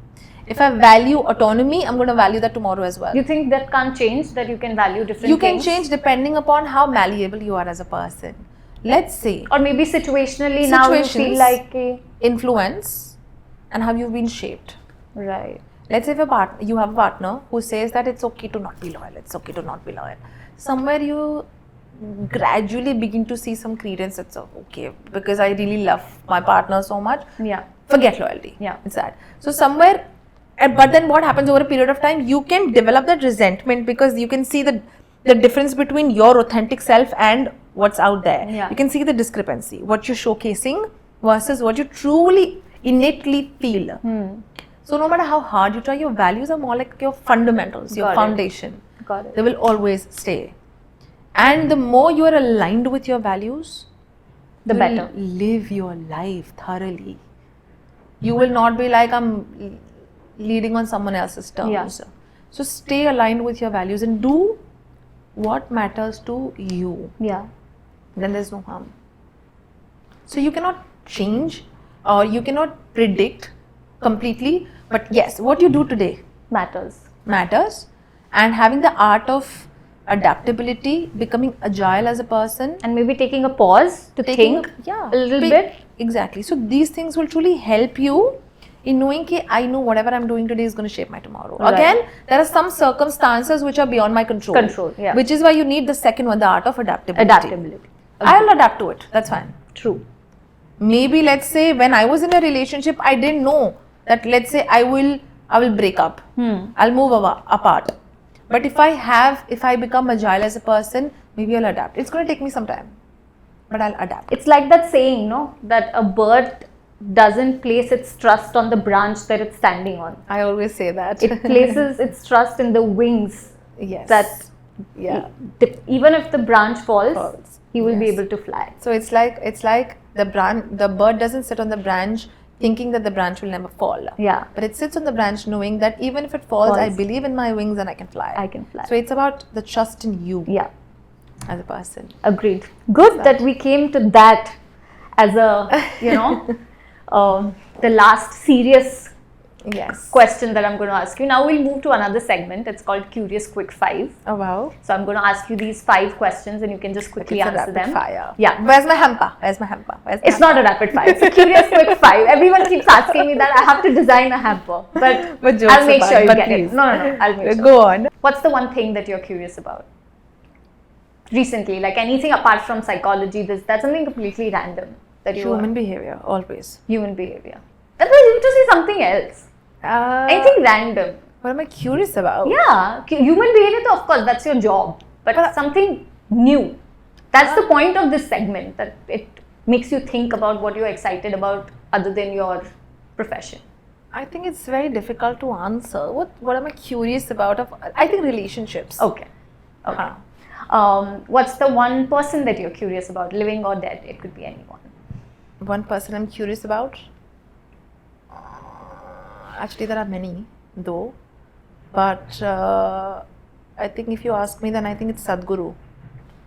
If I value autonomy, I'm going to value that tomorrow as well. You think that can't change, that you can value different You can things? change depending upon how malleable you are as a person. Let's say Or maybe situationally now you feel Situations. like influence and how you've been shaped. right. Let's say if you have a partner who says that it's okay to not be loyal, it's okay to not be loyal. Somewhere you gradually begin to see some credence, it's okay because I really love my partner so much. Yeah. Forget loyalty. Yeah. It's that. So somewhere, but then what happens over a period of time, you can develop that resentment because you can see the difference between your authentic self and what's out there. Yeah. You can see the discrepancy, what you're showcasing versus what you truly innately feel. So no matter how hard you try, your values are more like your fundamentals, your Got it. foundation. Got it. They will always stay. And the more you are aligned with your values, The you better. will live your life thoroughly. You will not be like, I'm leading on someone else's terms. Yeah. So stay aligned with your values and do what matters to you. Yeah. Then there's no harm. So you cannot change or you cannot predict completely, but yes, what you do today Matters. matters, and having the art of adaptability, becoming agile as a person, And maybe taking a pause to think a little bit. Exactly. So these things will truly help you in knowing that I know whatever I'm doing today is going to shape my tomorrow. Right. Again, there are some circumstances which are beyond my control. Yeah. Which is why you need the second one, the art of adaptability. Adaptability. I'll adapt to it. That's fine. True. Maybe let's say when I was in a relationship, I didn't know that let's say I will break up. I'll move apart. But if I become agile as a person, maybe I'll adapt. It's going to take me some time, but I'll adapt. It's like that saying, no, that a bird doesn't place its trust on the branch that it's standing on. I always say that. It places its trust in the wings. Yes. That even if the branch falls, he will be Yes. able to fly. So it's like the bird doesn't sit on the branch thinking that the branch will never fall. Yeah. But it sits on the branch knowing that even if it falls, I believe in my wings and I can fly. I can fly. So it's about the trust in you Yeah. as a person. Agreed. Good that we came to that as a, the last serious Yes. question that I'm going to ask you. Now we'll move to another segment. It's called Curious Quick 5. Oh wow. So I'm going to ask you these 5 questions and you can just quickly It's a answer rapid them. fire. Yeah. Where's my hamper? It's not a rapid fire. It's a Curious Quick 5. Everyone keeps asking me that. I have to design a hamper. But jokes I'll make apart, sure you but get please. it. No. I'll make sure. Go on. What's the one thing that you're curious about? Recently, like anything apart from psychology, that's something completely random. That you Human behavior, always. Human behavior. That was you to say something else. Anything random. What am I curious about? Yeah, human behavior, of course, that's your job. But something new. That's the point of this segment, that it makes you think about what you're excited about other than your profession. I think it's very difficult to answer. What am I curious about? I think relationships. Okay. What's the one person that you're curious about, living or dead? It could be anyone. One person I'm curious about? Actually, there are many, though. But I think if you ask me, then I think it's Sadhguru.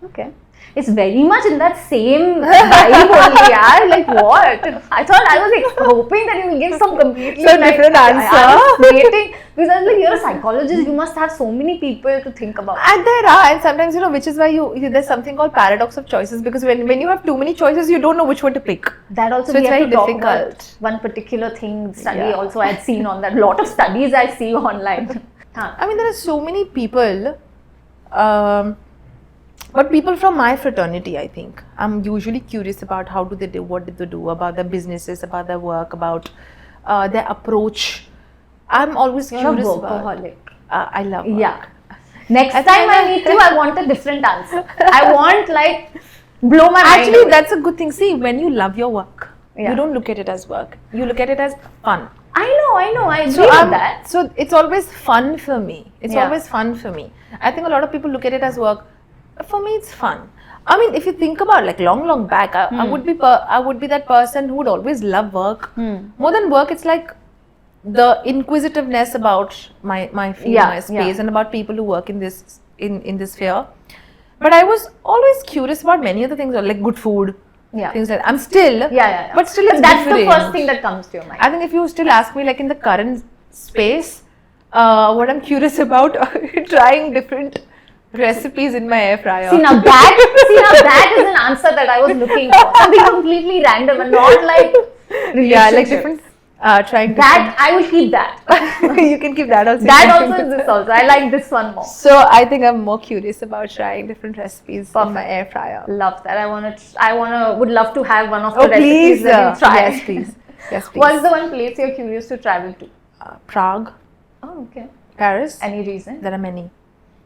Okay. It's very much in that same vibe only, yaar. Like what? I thought I was like hoping that you will give some completely different answer. I was waiting because I was like, you're a psychologist. You must have so many people to think about. And there are, and sometimes which is why there's something called paradox of choices, because when you have too many choices, you don't know which one to pick. That also So we it's have very to talk difficult. about one particular thing. Study Yeah. also I had seen on that. Lot of studies I see online. I mean, there are so many people. But people from my fraternity, I think, I'm usually curious about how do they do, what did they do, about their businesses, about their work, about their approach. I'm always You're curious a about. workaholic. I love work. Yeah. Next I time think I meet you, I want a different answer. I want like blow my mind. Actually, away. that's a good thing. See, when you love your work, Yeah. you don't look at it as work. You look at it as fun. I know. I agree with that. So it's always fun for me. It's Yeah. always fun for me. I think a lot of people look at it as work. For me, it's fun. I mean, if you think about like long back, I would be that person who would always love work. More than work, it's like the inquisitiveness about my field, my space, and about people who work in this sphere. But I was always curious about many other things, like good food, things like that. I'm still, but still, it's that's different. the first thing that comes to your mind. I think if you still ask me, like in the current space, what I'm curious about, trying different recipes in my air fryer. See now that is an answer that I was looking for. Something completely random and not like like different. Trying that I will keep that. You can keep that also. That also is this also. I like this one more. So I think I'm more curious about trying different recipes in my air fryer. Love that. Would love to have one of the recipes please, that you try. Yes, please. Yes, please. What's the one place you're curious to travel to? Prague. Oh, okay. Paris. Any reason? There are many.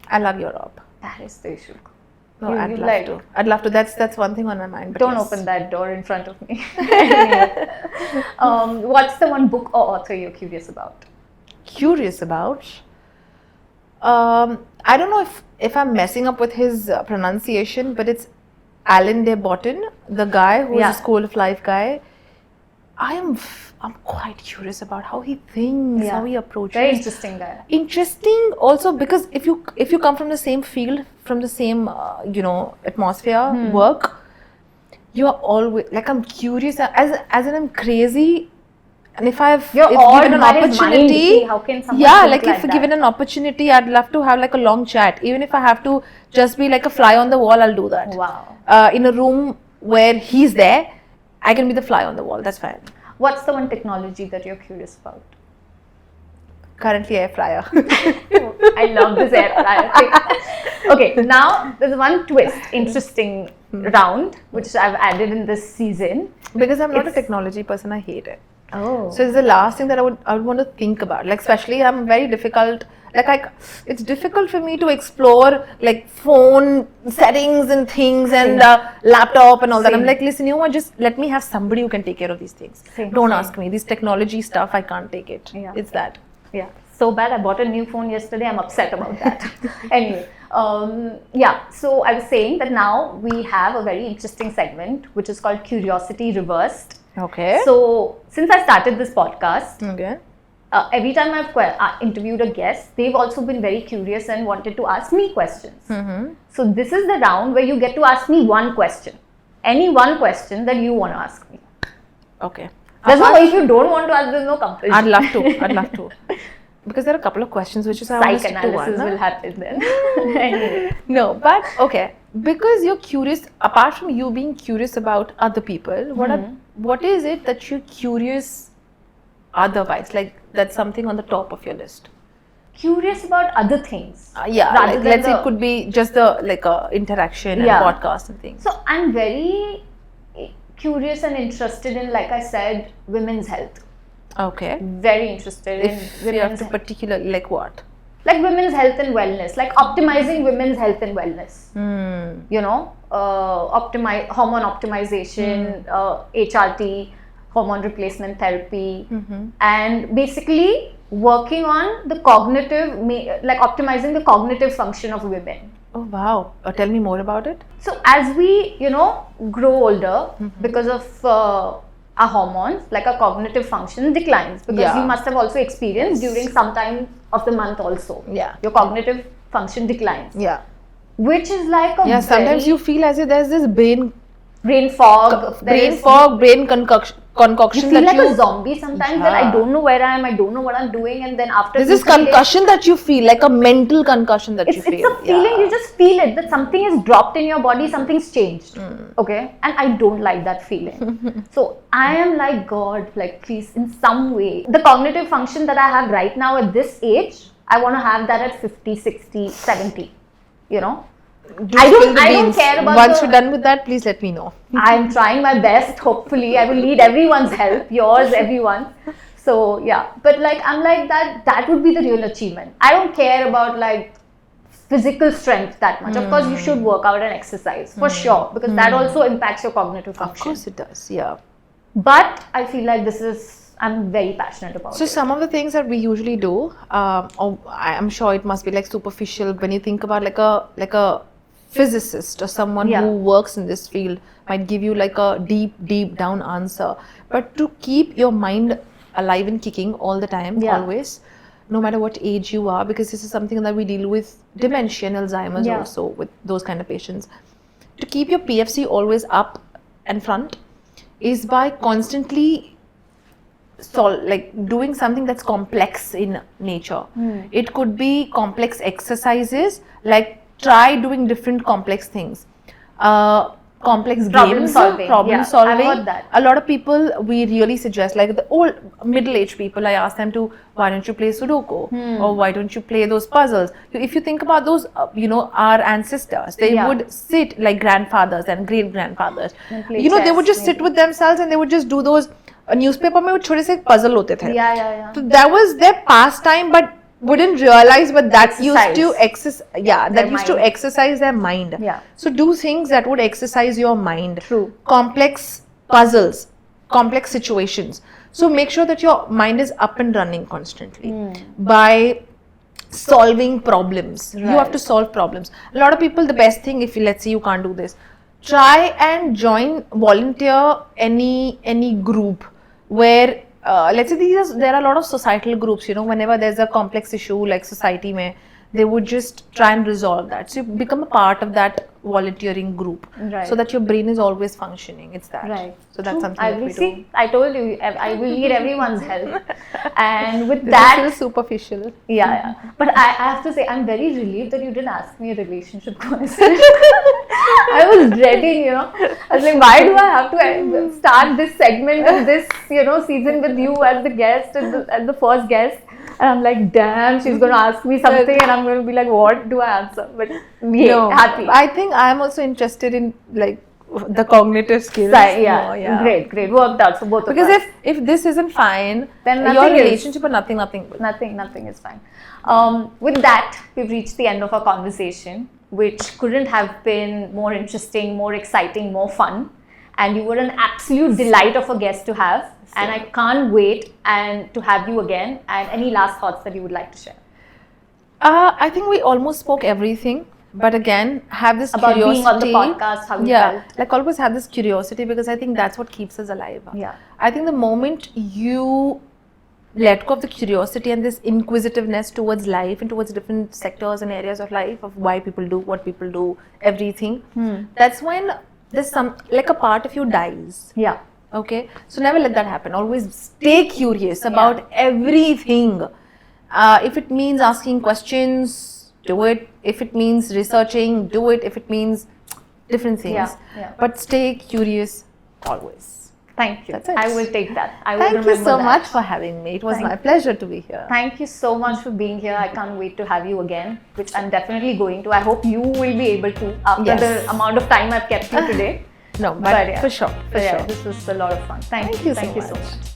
I love Europe. Paris, they should go. No, I'd love to. I'd love to. That's one thing on my mind. But Don't open that door in front of me. Anyway. What's the one book or author you're curious about? Curious about? I don't know if I'm messing up with his pronunciation, but it's Alan de Botton, the guy who is a School of Life guy. I'm quite curious about how he thinks, how he approaches. Very interesting guy. Interesting also because if you come from the same field, from the same atmosphere, work, you are always like, I'm curious as in I'm crazy, and if given an opportunity, how can someone think if given an opportunity, I'd love to have like a long chat, even if I have to just be like a fly on the wall. I'll do that. Wow. In a room where he's there, I can be the fly on the wall. That's fine. What's the one technology that you're curious about? Currently, air fryer. I love this air fryer thing. Okay, now there's one interesting round which I've added in this season. Because I'm not a technology person, I hate it. Oh. So it's the last thing that I would want to think about. Like, especially I'm very difficult. It's difficult for me to explore like phone settings and things and laptop and all that. I'm like, listen, just let me have somebody who can take care of these things. Don't ask me. This technology stuff, I can't take it. Yeah. It's that. Yeah. So bad. I bought a new phone yesterday. I'm upset about that. Anyway. So I was saying that now we have a very interesting segment which is called Curiosity Reversed. Okay. So since I started this podcast, okay. Every time I've interviewed a guest, they've also been very curious and wanted to ask me questions. So this is the round where you get to ask me one question. Any one question that you want to ask me. Okay. There's no, if you don't want to ask, there's no compulsion. I'd love to. Because there are a couple of questions which is I want to stick to one. Psychoanalysis will happen then. Anyway. No, but okay. Because you're curious, apart from you being curious about other people, what is it that you're curious otherwise? Like that's something on the top of your list. Curious about other things. Like, let's say it could be just the interaction and podcast and things. So I'm very curious and interested in, like I said, women's health. Okay. Very interested in women's health. Particularly like what? Like women's health and wellness, like optimizing women's health and wellness. You know, hormone optimization, HRT, hormone replacement therapy, and basically working on the cognitive, like optimizing the cognitive function of women. Oh wow! Tell me more about it. So as we, grow older, because of our hormones, like our cognitive function declines, because you must have also experienced during some time of the month also. Yeah. Your cognitive function declines. Yeah. Which is like a sometimes you feel as if there's this brain fog, brain concoction. You feel like a zombie sometimes that I don't know where I am, I don't know what I'm doing, and then after there's this concussion that you feel, like a mental concussion that you feel. It's a feeling, you just feel it, that something is dropped in your body, something's changed. Okay? And I don't like that feeling. So I am like, God, like please, in some way, the cognitive function that I have right now at this age, I want to have that at 50, 60, 70. I don't care about once you're done with that, please let me know. I'm trying my best. Hopefully, I will need everyone's help, yours, everyone's. So yeah, but like I'm like that would be the real achievement. I don't care about like physical strength that much. Of course, you should work out and exercise for sure, because that also impacts your cognitive function. Of course, it does. Yeah. But I feel like I'm very passionate about it. So some of the things that we usually do, I'm sure it must be like superficial when you think about like a physicist or someone who works in this field might give you like a deep down answer. But to keep your mind alive and kicking all the time, always, no matter what age you are, because this is something that we deal with dementia and Alzheimer's also with those kind of patients. To keep your PFC always up and front is by constantly doing something that's complex in nature. It could be complex exercises, like try doing different complex things. Complex problem games, solving. Problem solving. I've heard that. A lot of people we really suggest, like the old middle-aged people, I ask them to, why don't you play Sudoku? Or why don't you play those puzzles? If you think about those, our ancestors, they would sit like grandfathers and great-grandfathers. They would just sit with themselves and they would just do those newspaper mein wo chote se puzzle hote the. Yeah. So that was their pastime, but wouldn't realize, but that used to exercise their mind. Yeah. So do things that would exercise your mind. True. Complex puzzles, complex situations. So make sure that your mind is up and running constantly by solving problems. Right. You have to solve problems. A lot of people, the best thing, if let's say you can't do this, try and volunteer any group where let's say there are a lot of societal groups, whenever there's a complex issue like society mein, they would just try and resolve that. So you become a part of that volunteering group, so that your brain is always functioning. It's that. Right. So that's something that we do. I told you, I will need everyone's help. And with This that, is superficial. Yeah. But I have to say, I'm very relieved that you didn't ask me a relationship question. I was dreading, I was like, why do I have to start this segment of this, season with you as the guest, as the first guest? And I'm like, damn, she's going to ask me something and I'm going to be like, what do I answer? But happy. I think I'm also interested in like the cognitive skills. Great. Worked out for both of us. Because if this isn't fine, then your relationship or nothing will. Nothing is fine. With that, we've reached the end of our conversation, which couldn't have been more interesting, more exciting, more fun. And you were an absolute delight of a guest to have. And I can't wait to have you again. And any last thoughts that you would like to share? I think we almost spoke everything. But again, have this about curiosity. Being on the podcast, how you felt. Like always have this curiosity, because I think that's what keeps us alive. Yeah. I think the moment you let go of the curiosity and this inquisitiveness towards life and towards different sectors and areas of life, of why people do what people do, everything, that's when there's a part of you dies. Yeah. Okay, so never let that happen. Always stay curious about everything. If it means asking questions, do it. If it means researching, do it. If it means different things, but stay curious always. Thank you. That's it. I will take that. I will Thank remember you so that. much for having me. It was my pleasure to be here. Thank you so much for being here. I can't wait to have you again, which I'm definitely going to. I hope you will be able to after the amount of time I've kept you today. No, but for sure. This was a lot of fun. Thank you. Thank you so much.